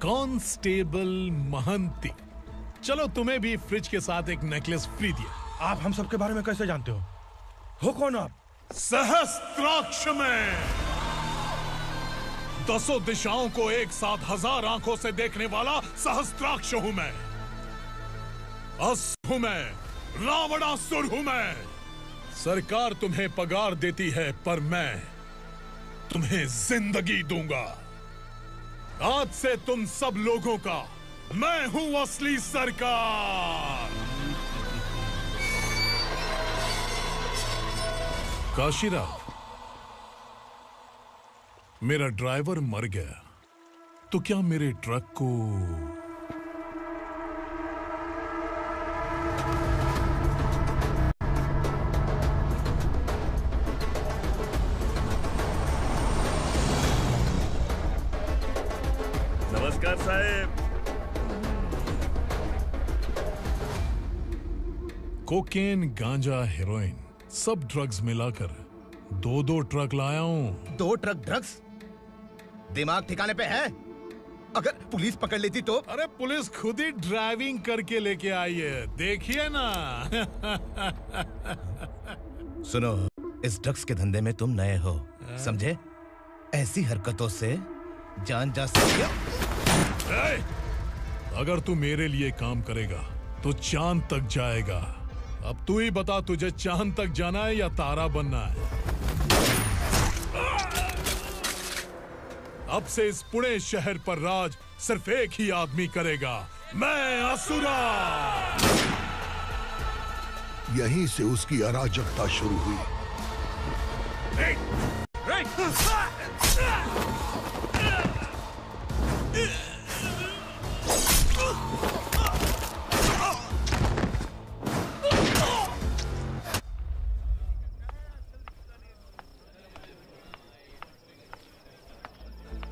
कांस्टेबल महंती, चलो तुम्हें भी फ्रिज के साथ एक नेकलेस फ्री दिया। आप हम सबके बारे में कैसे जानते हो कौन आप? सहस्त्राक्ष में 10 दिशाओं को एक साथ 1000 आंखों से देखने वाला सहस्त्राक्ष हूं मैं। असुर हूं मैं, रावणासुर हूं मैं। सरकार तुम्हें पगार देती है, पर मैं तुम्हें जिंदगी दूंगा। आज से तुम सब लोगों का मैं हूं असली सरकार। काशीराव, मेरा ड्राइवर मर गया तो क्या मेरे ट्रक को नमस्कार साहब। कोकेन, गांजा, हेरोइन, सब ड्रग्स मिलाकर 2 ट्रक लाया हूं। 2 ट्रक ड्रग्स? दिमाग ठिकाने पे है? अगर पुलिस पकड़ लेती तो? अरे पुलिस खुद ही ड्राइविंग करके लेके आई है, देखिए ना। सुनो, इस ड्रग्स के धंधे में तुम नए हो, समझे? ऐसी हरकतों से जान जा सकती है। अगर तू मेरे लिए काम करेगा तो चांद तक जाएगा। अब तू ही बता, तुझे चांद तक जाना है या तारा बनना है? अब से इस पुणे शहर पर राज सिर्फ एक ही आदमी करेगा, मैं असुरा। यहीं से उसकी अराजकता शुरू हुई।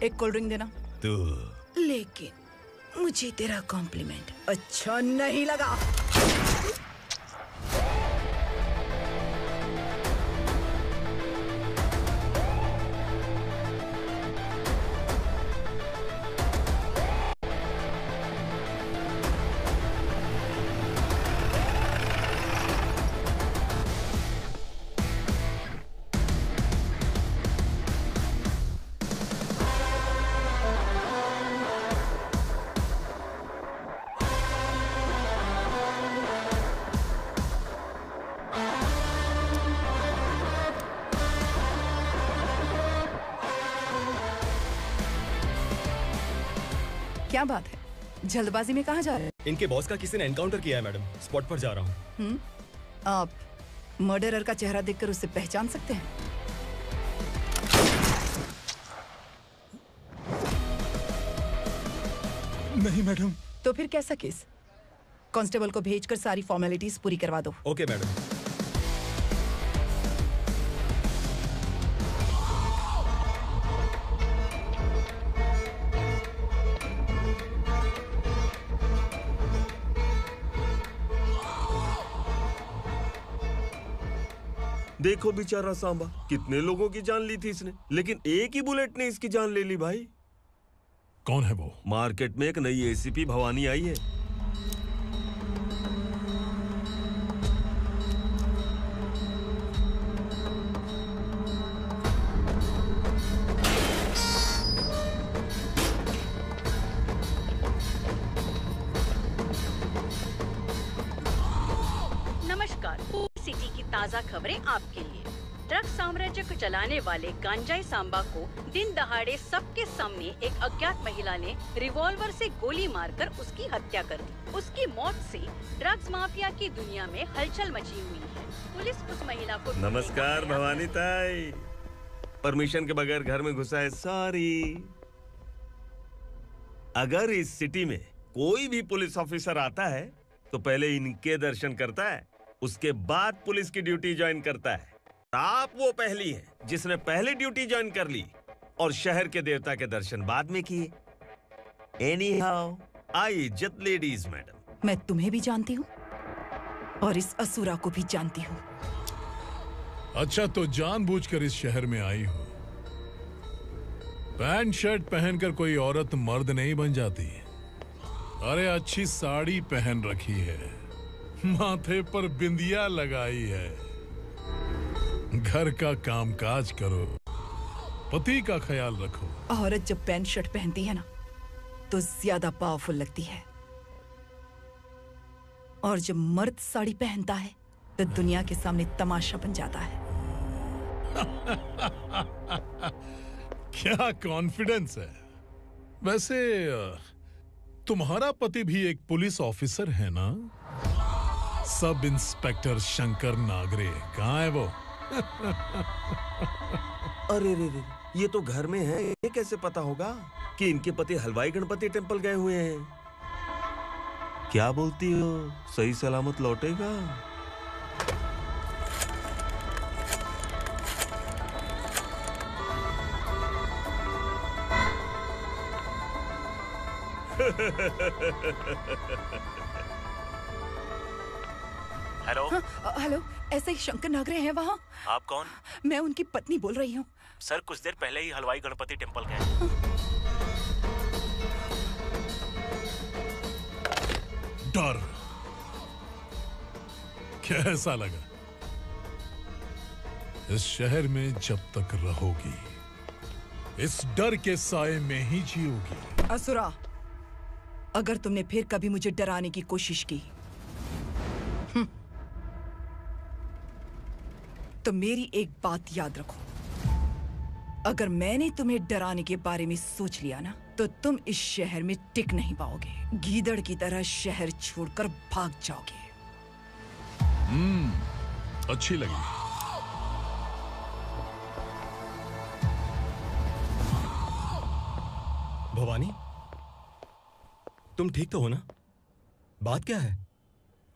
एक कोल्ड ड्रिंक देना। तू लेकिन मुझे तेरा कॉम्प्लीमेंट अच्छा नहीं लगा। क्या बात है, जल्दबाजी में कहाँ जा रहे हैं? इनके बॉस का किसी ने एनकाउंटर किया है मैडम, स्पॉट पर जा रहा हूँ। आप मर्डरर का चेहरा देखकर उसे पहचान सकते हैं? नहीं मैडम। तो फिर कैसा केस? कांस्टेबल को भेजकर सारी फॉर्मेलिटीज पूरी करवा दो। Okay madam. देखो बेचारा सांबा, कितने लोगों की जान ली थी इसने, लेकिन एक ही बुलेट ने इसकी जान ले ली भाई। कौन है वो? मार्केट में एक नई एसीपी भवानी आई है। नमस्कार, सिटी की ताजा खबरें आपके लिए। ड्रग साम्राज्य को चलाने वाले गांजाई सांबा को दिन दहाड़े सबके सामने एक अज्ञात महिला ने रिवॉल्वर से गोली मारकर उसकी हत्या कर दी। उसकी मौत से ड्रग्स माफिया की दुनिया में हलचल मची हुई है। पुलिस उस महिला को नमस्कार भवानी ताई। परमिशन के बगैर घर में घुसा है, सॉरी। अगर इस सिटी में कोई भी पुलिस ऑफिसर आता है तो पहले इनके दर्शन करता है, उसके बाद पुलिस की ड्यूटी ज्वाइन करता है। आप वो पहली हैं जिसने पहले ड्यूटी ज्वाइन कर ली और शहर के देवता के दर्शन बाद में किए। एनीहाउ, आई इज्जत लेडीज मैडम। मैं तुम्हें भी जानती हूँ और इस असुरा को भी जानती हूँ। अच्छा, तो जानबूझकर इस शहर में आई हो। पैंट शर्ट पहनकर कोई औरत मर्द नहीं बन जाती। अरे अच्छी साड़ी पहन रखी है, माथे पर बिंदिया लगाई है, घर का कामकाज करो, पति का ख्याल रखो। औरत जब पैंट शर्ट पहनती है ना तो ज्यादा पावरफुल लगती है, और जब मर्द साड़ी पहनता है तो दुनिया के सामने तमाशा बन जाता है। क्या कॉन्फिडेंस है। वैसे तुम्हारा पति भी एक पुलिस ऑफिसर है ना? सब इंस्पेक्टर शंकर नागरे, कहाँ है वो? अरे रे रे, ये तो घर में है। ये कैसे पता होगा कि इनके पति हलवाई गणपति टेम्पल गए हुए हैं? क्या बोलती हो, सही सलामत लौटेगा? हेलो। हेलो, ऐसे ही शंकर नागरे हैं वहाँ? आप कौन? मैं उनकी पत्नी बोल रही हूँ। सर, कुछ देर पहले ही हलवाई गणपति टेम्पल गए। डर कैसा लगा? इस शहर में जब तक रहोगी इस डर के साए में ही जियोगी। असुरा, अगर तुमने फिर कभी मुझे डराने की कोशिश की तो मेरी एक बात याद रखो, अगर मैंने तुम्हें डराने के बारे में सोच लिया ना तो तुम इस शहर में टिक नहीं पाओगे। गीदड़ की तरह शहर छोड़कर भाग जाओगे। अच्छी लगी। भवानी, तुम ठीक तो हो ना? बात क्या है?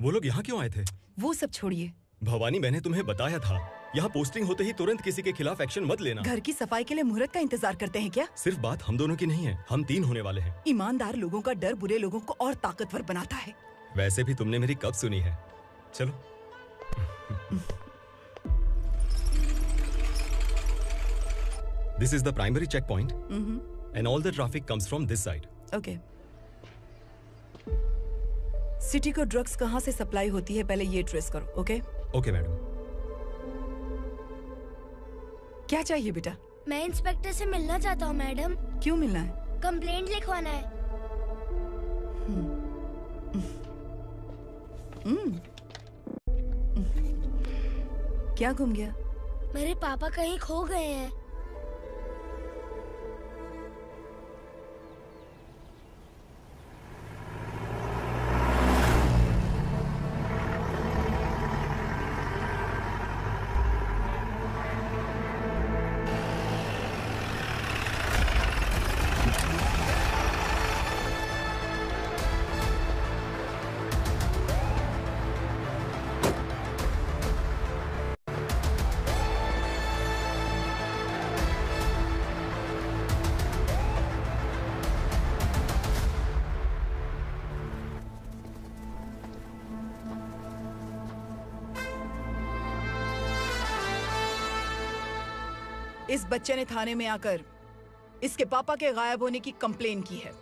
वो लोग यहाँ क्यों आए थे? वो सब छोड़िए भवानी, मैंने तुम्हें बताया था यहाँ पोस्टिंग होते ही तुरंत किसी के खिलाफ एक्शन मत लेना। घर की सफाई के लिए मुहूर्त का इंतजार करते हैं क्या? सिर्फ बात हम दोनों की नहीं है, हम 3 होने वाले हैं। ईमानदार लोगों का डर बुरे लोगों को और ताकतवर बनाता है। वैसे भी तुमने मेरी कब सुनी है। चलो। This is the primary checkpoint, and all the traffic comes from this side. Okay. City को ड्रग्स कहाँ से सप्लाई होती है पहले ये ट्रेस करो, ओके? Okay madam. क्या चाहिए बेटा? मैं इंस्पेक्टर से मिलना चाहता हूँ मैडम। क्यों मिलना है? कंप्लेंट लिखवाना है। क्या घूम गया? मेरे पापा कहीं खो गए हैं। इस बच्चे ने थाने में आकर इसके पापा के गायब होने की कंप्लेन की है।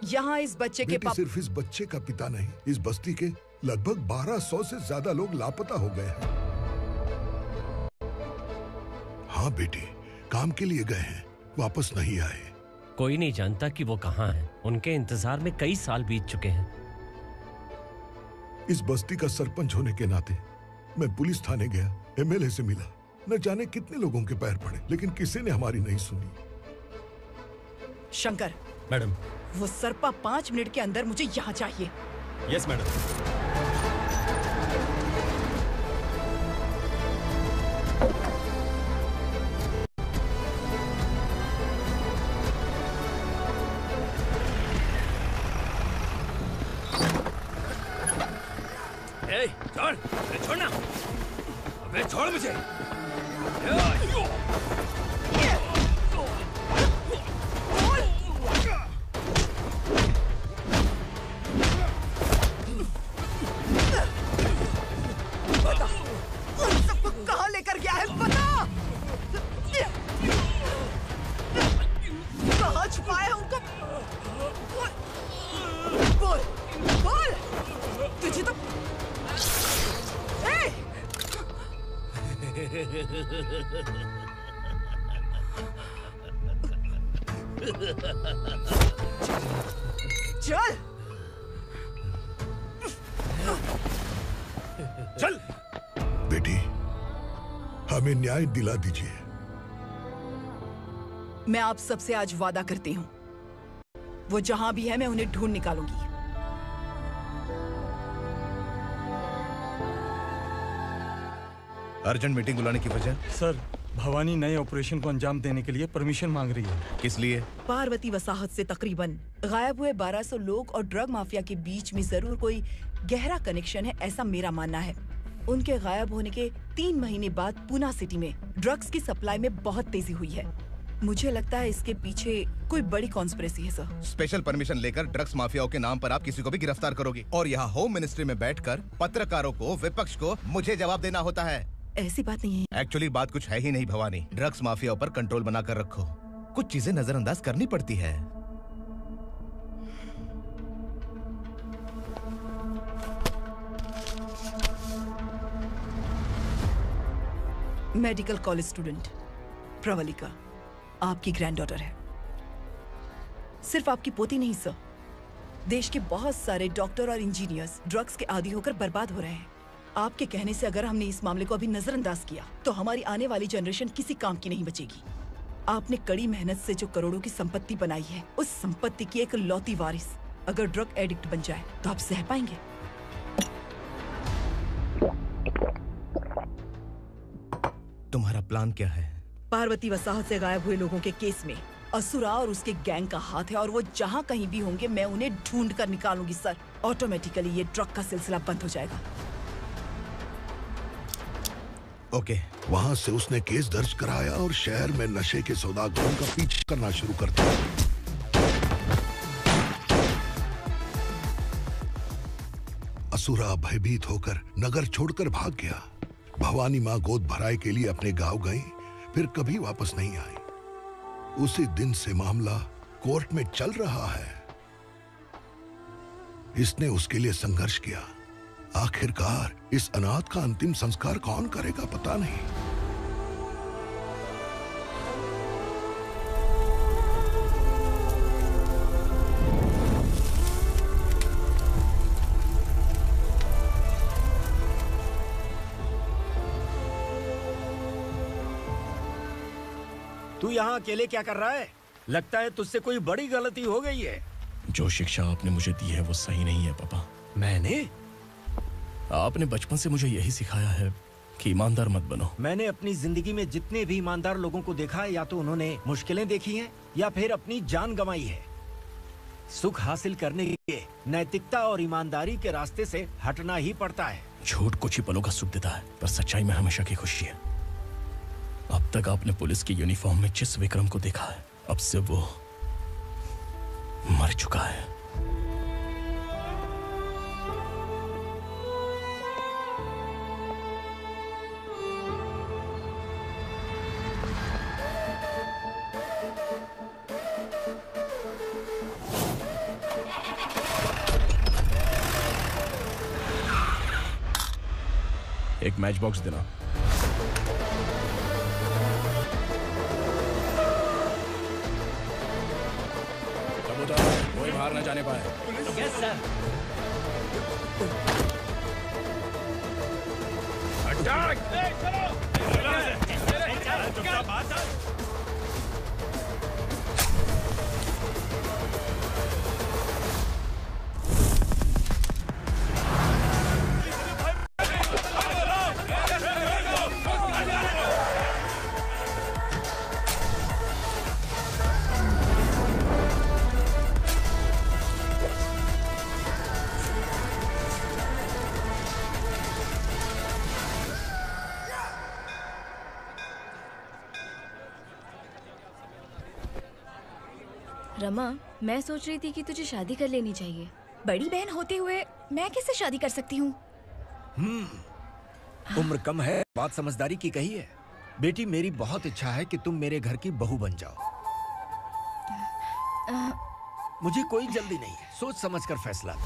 यहाँ इस बच्चे के पापा सिर्फ इस बच्चे का पिता नहीं, इस बस्ती के लगभग 1200 से ज्यादा लोग लापता हो गए हैं। हाँ बेटी, काम के लिए गए हैं, वापस नहीं आए। कोई नहीं जानता कि वो कहाँ हैं। उनके इंतजार में कई साल बीत चुके हैं। इस बस्ती का सरपंच होने के नाते मैं पुलिस थाने गया एमएलए से मिला, न जाने कितने लोगों के पैर पड़े, लेकिन किसी ने हमारी नहीं सुनी। शंकर। मैडम। वो सरपा 5 मिनट के अंदर मुझे यहाँ चाहिए। Yes madam. छोड़, छोड़ना, अबे छोड़ मुझे। बता, उन सबको कहाँ लेकर गया है बता। कहाँ छुपाया है उनको? बोल, बोल। तुझे तो चल चल। बेटी, हमें न्याय दिला दीजिए। मैं आप सबसे आज वादा करती हूँ, वो जहां भी है मैं उन्हें ढूंढ निकालूंगी। अर्जेंट मीटिंग बुलाने की वजह? सर, भवानी नए ऑपरेशन को अंजाम देने के लिए परमिशन मांग रही है। किस लिए? पार्वती वसाहत से तकरीबन गायब हुए 1200 लोग और ड्रग माफिया के बीच में जरूर कोई गहरा कनेक्शन है, ऐसा मेरा मानना है। उनके गायब होने के 3 महीने बाद पूना सिटी में ड्रग्स की सप्लाई में बहुत तेजी हुई है। मुझे लगता है इसके पीछे कोई बड़ी कॉन्स्पिरेसी है सर। स्पेशल परमिशन लेकर ड्रग्स माफियाओं के नाम पर आप किसी को भी गिरफ्तार करोगी, और यहाँ होम मिनिस्ट्री में बैठकर पत्रकारों को, विपक्ष को मुझे जवाब देना होता है। ऐसी बात नहीं है। एक्चुअली बात कुछ है ही नहीं भवानी। ड्रग्स माफियाओं पर कंट्रोल बनाकर रखो। कुछ चीजें नजरअंदाज करनी पड़ती है। मेडिकल कॉलेज स्टूडेंट प्रवलिका आपकी ग्रैंडडॉटर है। सिर्फ आपकी पोती नहीं सर, देश के बहुत सारे डॉक्टर और इंजीनियर्स ड्रग्स के आदी होकर बर्बाद हो रहे हैं। आपके कहने से अगर हमने इस मामले को अभी नजरअंदाज किया तो हमारी आने वाली जनरेशन किसी काम की नहीं बचेगी। आपने कड़ी मेहनत से जो करोड़ों की संपत्ति बनाई है, उस संपत्ति की एक लौती वारिस अगर ड्रग एडिक्ट बन जाए तो आप सह पाएंगे? तुम्हारा प्लान क्या है? पार्वती वसाहत से गायब हुए लोगों के केस में असुरा और उसके गैंग का हाथ है, और वो जहाँ कहीं भी होंगे मैं उन्हें ढूंढ कर निकालूंगी सर। ऑटोमेटिकली ये ड्रग का सिलसिला बंद हो जाएगा। ओके। वहाँ से उसने केस दर्ज कराया और शहर में नशे के सौदागरों का पीछा करना शुरू कर दिया। असुरा भयभीत होकर नगर छोड़कर भाग गया। भवानी माँ गोद भराई के लिए अपने गांव गई, फिर कभी वापस नहीं आई। उसी दिन से मामला कोर्ट में चल रहा है। इसने उसके लिए संघर्ष किया। आखिरकार इस अनाथ का अंतिम संस्कार कौन करेगा पता नहीं। तू यहाँ अकेले क्या कर रहा है? लगता है तुझसे कोई बड़ी गलती हो गई है। जो शिक्षा आपने मुझे दी है वो सही नहीं है पापा। मैंने? आपने बचपन से मुझे यही सिखाया है कि ईमानदार मत बनो। मैंने अपनी जिंदगी में जितने भी ईमानदार लोगों को देखा है, या तो उन्होंने मुश्किलें देखी हैं या फिर अपनी जान गंवाई है। सुख हासिल करने के लिए नैतिकता और ईमानदारी के रास्ते से हटना ही पड़ता है। झूठ कुछ ही पलों का सुख देता है, पर सच्चाई में हमेशा की खुशी है। अब तक आपने पुलिस की यूनिफॉर्म में जिस विक्रम को देखा है, अब से वो मर चुका है। एक मैच बॉक्स देना। कोई बाहर न जाने पाए। Yes sir. रमा, मैं सोच रही थी कि तुझे शादी कर लेनी चाहिए। बड़ी बहन होते हुए मैं कैसे शादी कर सकती हूँ? उम्र कम है, बात समझदारी की कही है। बेटी, मेरी बहुत इच्छा है कि तुम मेरे घर की बहू बन जाओ। मुझे कोई जल्दी नहीं है, सोच समझकर फैसला लो।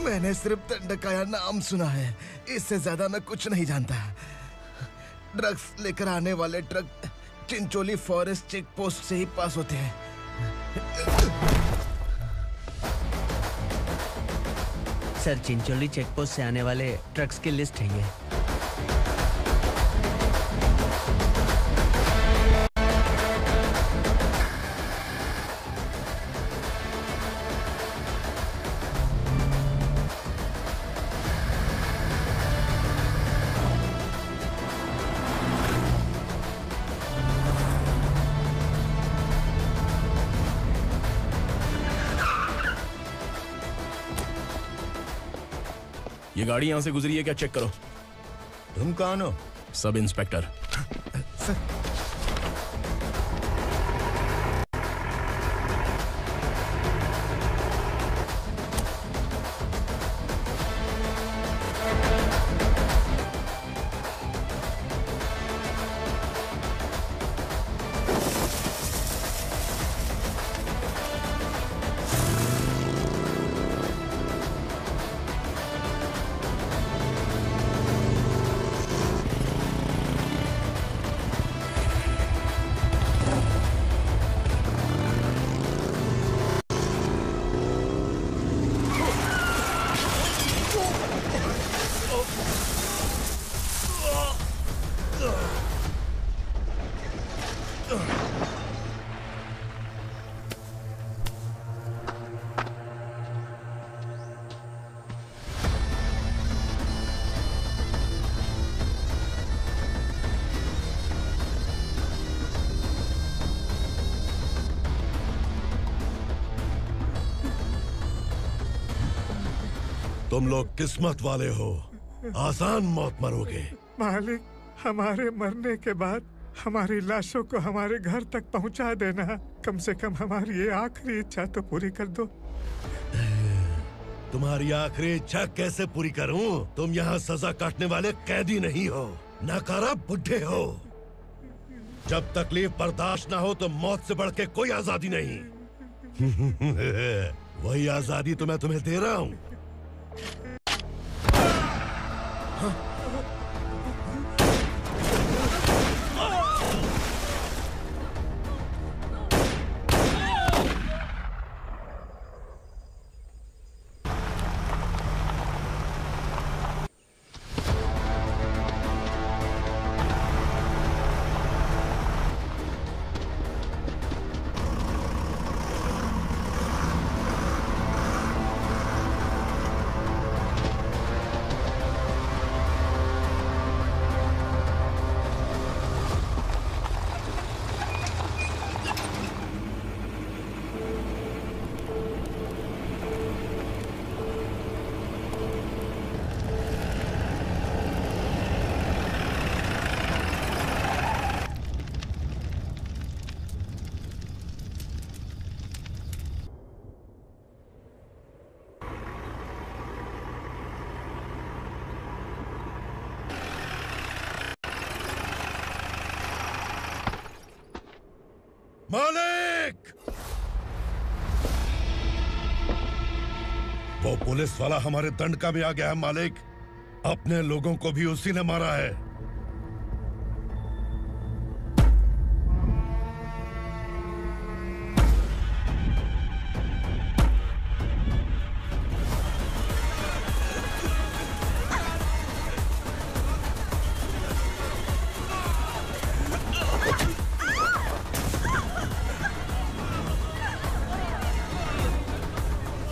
मैंने सिर्फ दंडकाया नाम सुना है, इससे ज्यादा मैं कुछ नहीं जानता। ड्रग्स लेकर आने वाले truck Chincholi forest check post से ही पास होते हैं। सर, चिंचोली चेक पोस्ट से आने वाले ट्रक्स की लिस्ट है ये। ये गाड़ी यहां से गुजरी है क्या, चेक करो। तुम कौन हो? Sub inspector. तुम लोग किस्मत वाले हो, आसान मौत मरोगे। मालिक, हमारे मरने के बाद हमारी लाशों को हमारे घर तक पहुंचा देना। कम से कम हमारी ये आखिरी इच्छा तो पूरी कर दो। तुम्हारी आखिरी इच्छा कैसे पूरी करूं? तुम यहाँ सजा काटने वाले कैदी नहीं हो, नाकारा बुड्ढे हो। जब तकलीफ बर्दाश्त ना हो तो मौत से बढ़ के कोई आजादी नहीं। वही आजादी तो मैं तुम्हें दे रहा हूँ। मालिक! वो पुलिस वाला हमारे दंडका में आ गया है मालिक। अपने लोगों को भी उसी ने मारा है।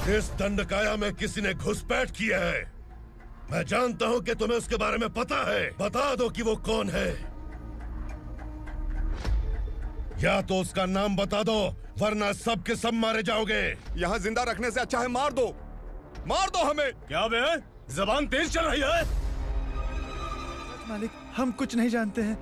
इस दंडकाया में किसी ने घुसपैठ किया है। मैं जानता हूं कि तुम्हें उसके बारे में पता है। बता दो कि वो कौन है, या तो उसका नाम बता दो, वरना सब के सब मारे जाओगे। यहाँ जिंदा रखने से अच्छा है मार दो हमें। क्या बे? जबान तेज चल रही है। मालिक, हम कुछ नहीं जानते हैं।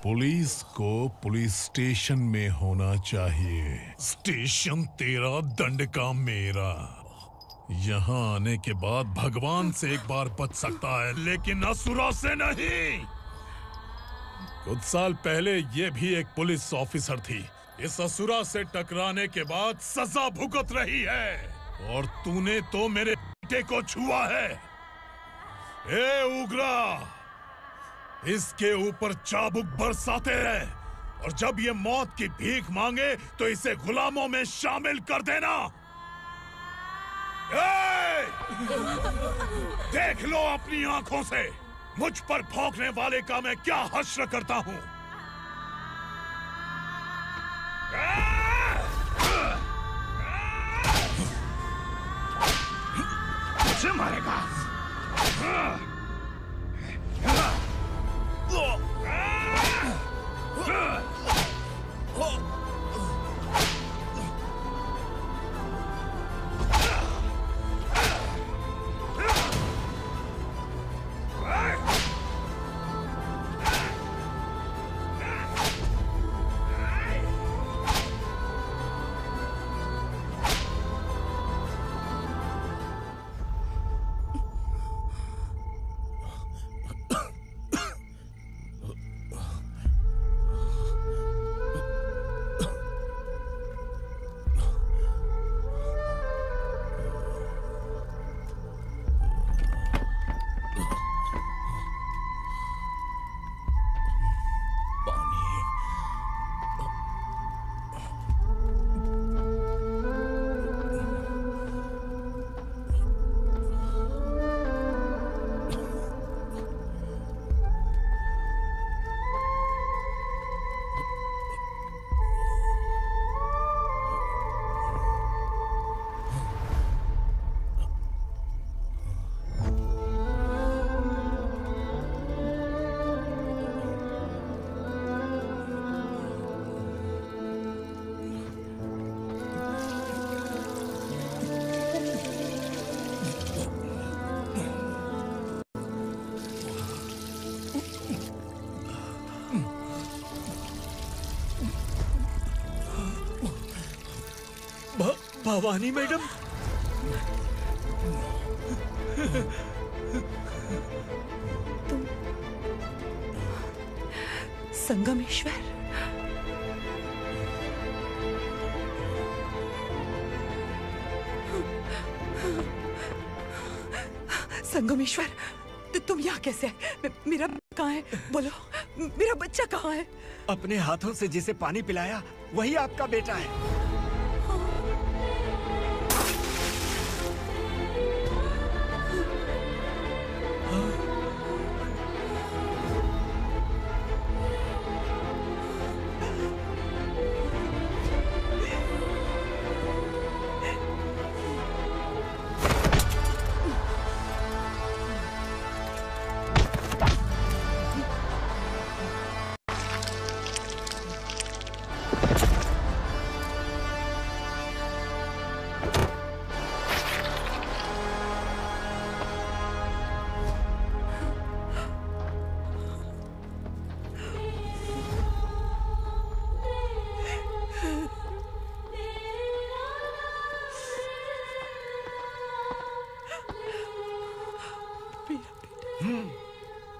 पुलिस को पुलिस स्टेशन में होना चाहिए। स्टेशन तेरा, दंड का मेरा। यहाँ आने के बाद भगवान से एक बार बच सकता है, लेकिन असुरा से नहीं। कुछ साल पहले ये भी एक पुलिस ऑफिसर थी। इस असुरा से टकराने के बाद सजा भुगत रही है, और तूने तो मेरे बेटे को छुआ है। ए उग्रा, इसके ऊपर चाबुक बरसाते रहे, और जब ये मौत की भीख मांगे तो इसे गुलामों में शामिल कर देना। देख लो अपनी आंखों से मुझ पर भौंकने वाले का मैं क्या हश्र करता हूँ। मुझे मारेगा। भवानी मैडम, तुम संगमेश्वर, संगमेश्वर, तुम यहाँ कैसे आए? मेरा कहाँ है? बोलो, मेरा बच्चा कहाँ है? अपने हाथों से जिसे पानी पिलाया वही आपका बेटा है।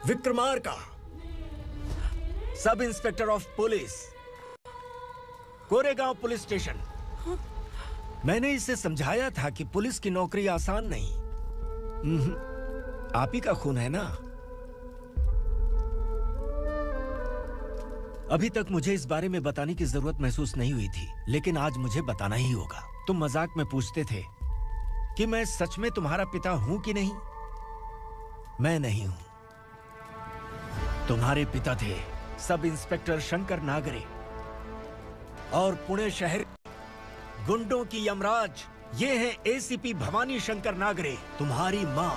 Vikramarka, sub inspector of police, Koregaon police station. मैंने इसे समझाया था कि पुलिस की नौकरी आसान नहीं। आप ही का खून है ना। अभी तक मुझे इस बारे में बताने की जरूरत महसूस नहीं हुई थी, लेकिन आज मुझे बताना ही होगा। तुम मजाक में पूछते थे कि मैं सच में तुम्हारा पिता हूं कि नहीं। मैं नहीं हूं। तुम्हारे पिता थे सब इंस्पेक्टर शंकर नागरे और पुणे शहर गुंडों की यमराज ये है एसीपी भवानी शंकर नागरे, तुम्हारी मां।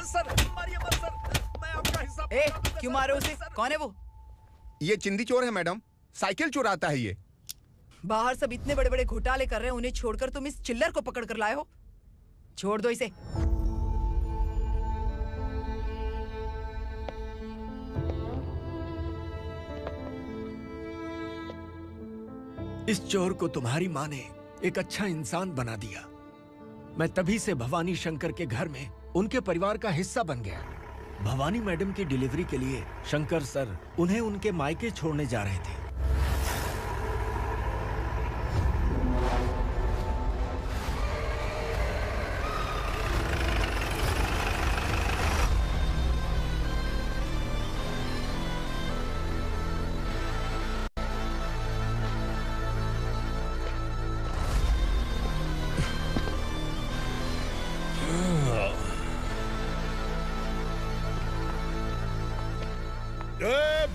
सर, मारिए मत सर, मैं आपका हिस्सा। क्यों मारे उसे? कौन है वो? ये चिंदी चोर है मैडम, साइकिल चुराता है ये। बाहर सब इतने बड़े बड़े घोटाले कर रहे हैं, उन्हें छोड़कर तुम इस चिल्लर को पकड़ कर लाए हो। छोड़ दो इसे। इस चोर को तुम्हारी माँ ने एक अच्छा इंसान बना दिया। मैं तभी से भवानी शंकर के घर में उनके परिवार का हिस्सा बन गया। भवानी मैडम की डिलीवरी के लिए शंकर सर उन्हें उनके मायके छोड़ने जा रहे थे।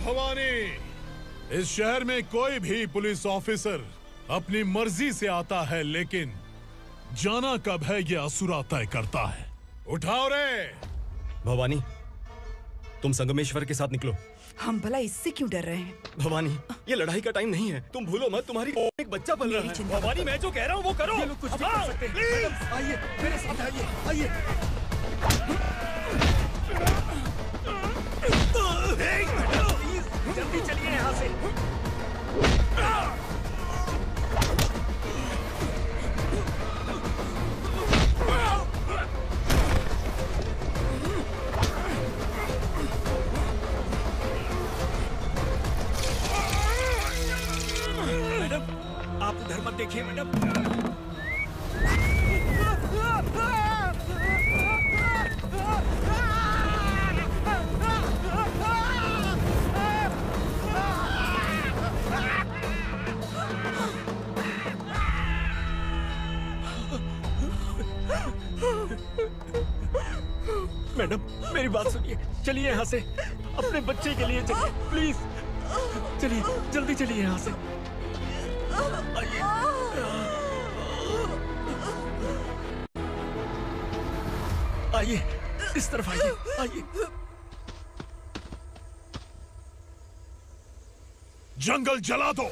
भवानी, इस शहर में कोई भी पुलिस ऑफिसर अपनी मर्जी से आता है, लेकिन जाना कब है ये असुरा तय करता है। उठाओ रे। भवानी, तुम संगमेश्वर के साथ निकलो। हम भला इससे क्यों डर रहे हैं? भवानी, ये लड़ाई का टाइम नहीं है। तुम भूलो मत, तुम्हारी एक बच्चा पल रहा है। भवानी, मैं जो कह रहा हूँ वो करो। ये लोग कुछ भी कर सकते हैं। आइए मेरे साथ, आइए। जल्दी चलिए यहाँ से। मैडम, आप उधर मत देखिए मैडम। मैडम, मेरी बात सुनिए। चलिए यहाँ से, अपने बच्चे के लिए चलिए, प्लीज। चलिए, जल्दी चलिए यहाँ से। आइए। आइए, इस तरफ आइए, आइए। जंगल जला दो।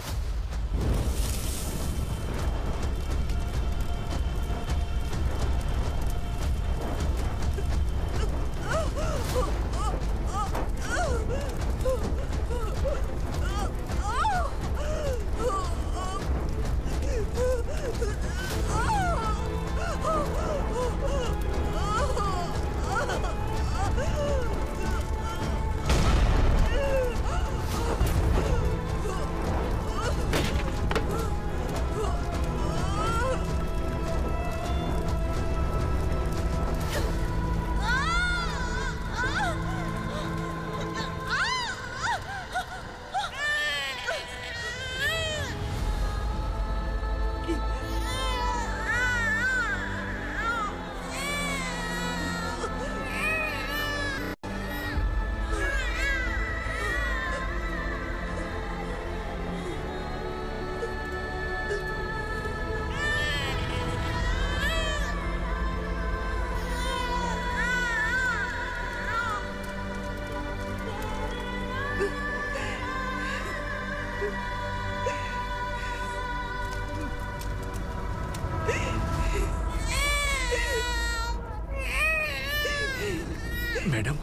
मैडम,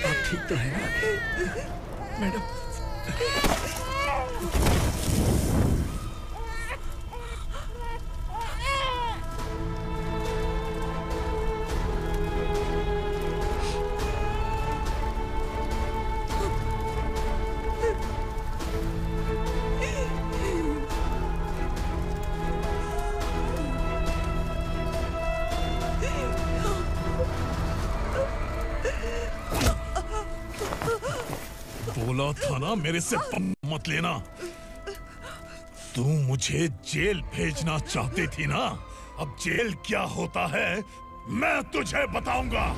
आप ठीक तो हैं? मैडम, बोला था ना मेरे से मत लेना। तू मुझे जेल भेजना चाहती थी ना, अब जेल क्या होता है मैं तुझे बताऊंगा।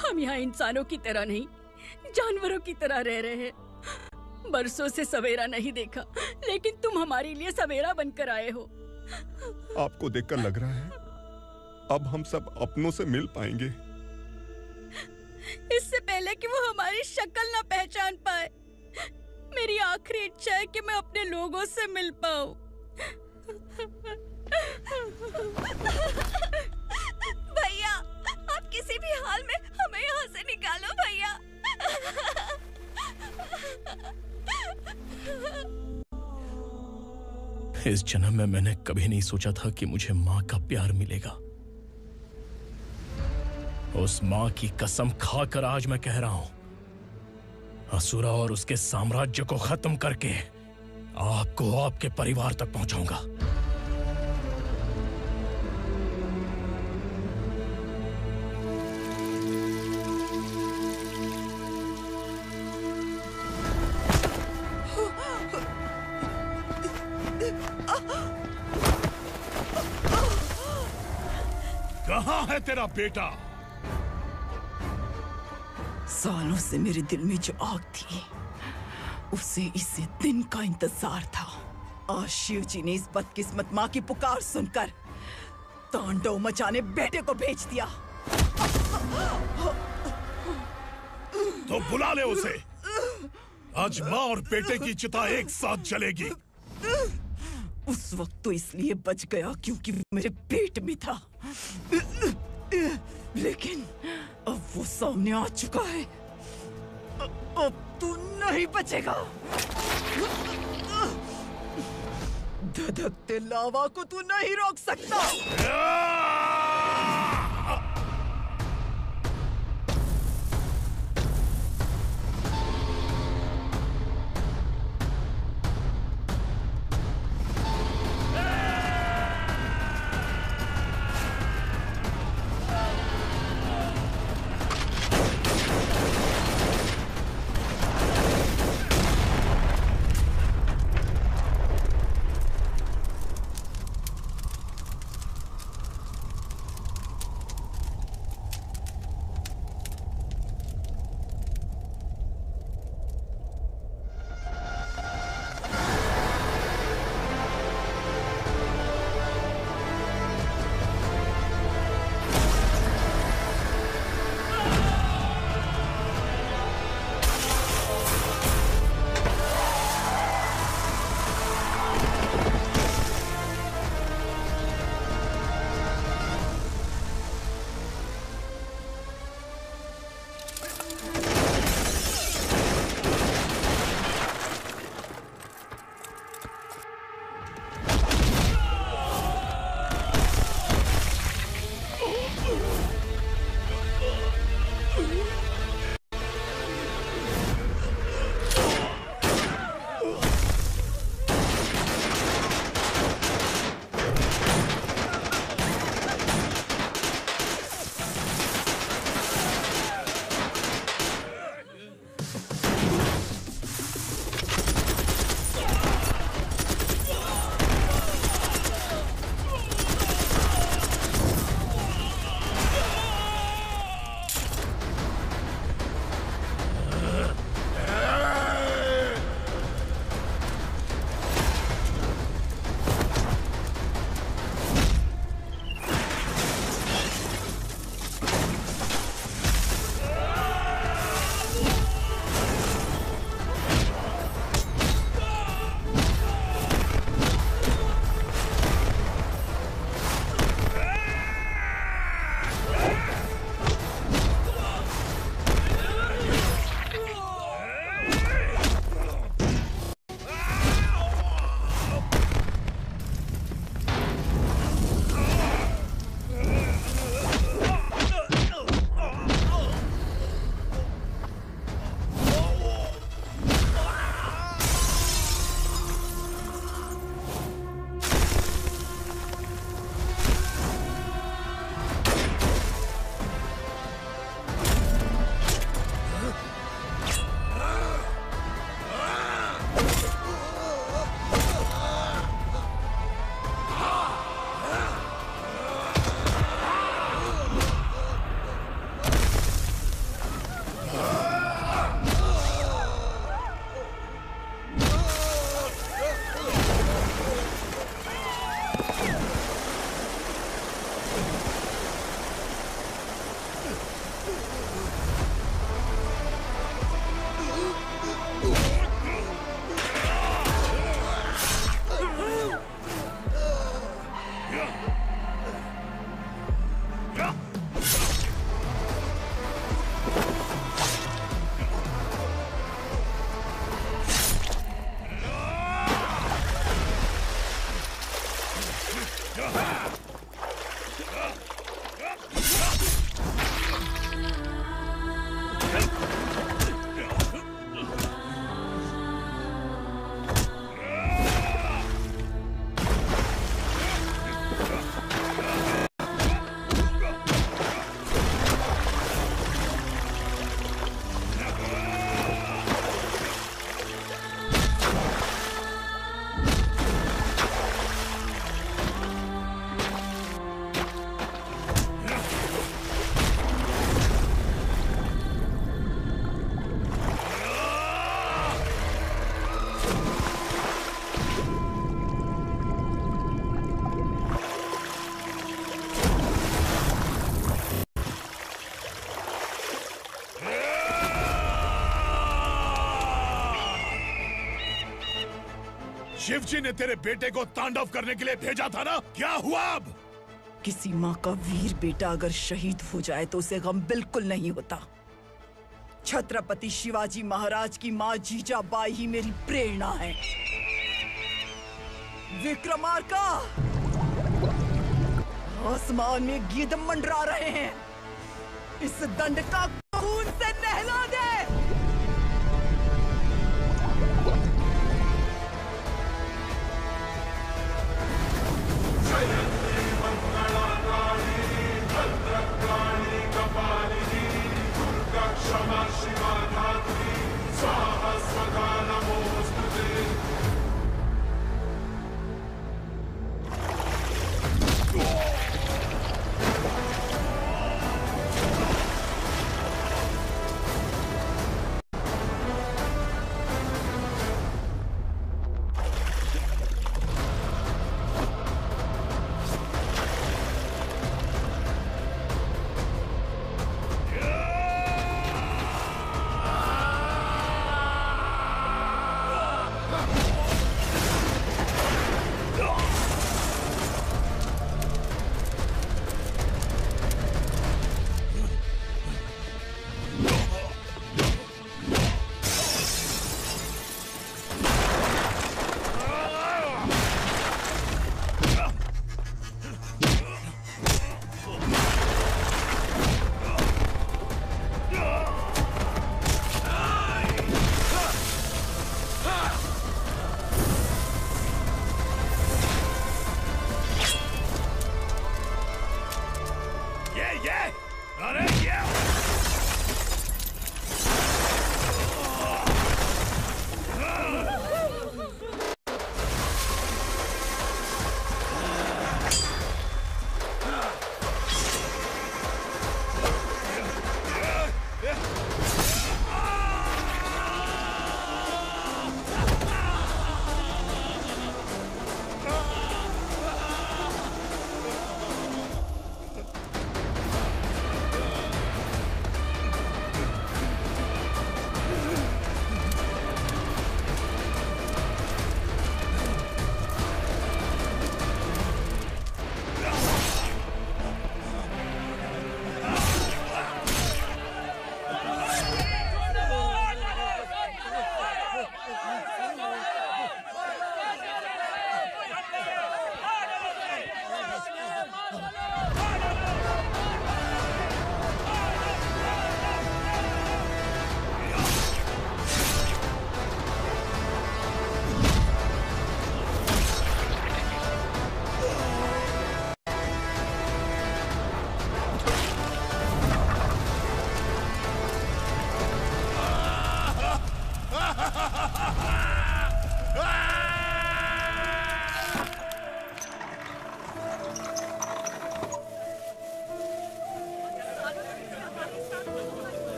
हम यहाँ इंसानों की तरह नहीं, जानवरों की तरह रह रहे हैं। बरसों से सवेरा नहीं देखा, लेकिन तुम हमारे लिए सवेरा बनकर आए हो। आपको देखकर लग रहा है अब हम सब अपनों से मिल पाएंगे। इससे पहले कि वो हमारी शक्ल ना पहचान पाए, मेरी आखिरी इच्छा है कि मैं अपने लोगों से मिल पाऊं। भैया, आप किसी भी हाल में हमें यहाँ से निकालो भैया। इस जन्म में मैंने कभी नहीं सोचा था कि मुझे माँ का प्यार मिलेगा। उस माँ की कसम खाकर आज मैं कह रहा हूं, असुरा और उसके साम्राज्य को खत्म करके आपको आपके परिवार तक पहुंचाऊंगा। कहाँ है तेरा बेटा? सालों से मेरे दिल में जो आग थी, उसे इसी दिन का इंतजार था। आज शिव जी ने इस बदकिस्मत माँ की पुकार सुनकर तांडव मचाने बेटे को भेज दिया। तो बुला ले उसे। आज माँ और बेटे की चिता एक साथ जलेगी। उस वक्त तो इसलिए बच गया क्योंकि वो मेरे पेट में था, लेकिन अब वो सामने आ चुका है। अब तू नहीं बचेगा। धधकते लावा को तू नहीं रोक सकता। शिवजी ने तेरे बेटे को तांडव करने के लिए भेजा था ना, क्या हुआ अब? किसी माँ का वीर बेटा अगर शहीद हो जाए तो उसे गम बिल्कुल नहीं होता। छत्रपति शिवाजी महाराज की माँ जीजाबाई ही मेरी प्रेरणा है। विक्रमार्का, आसमान में गीद मंडरा रहे हैं, इस दंड का खून से नहला दे।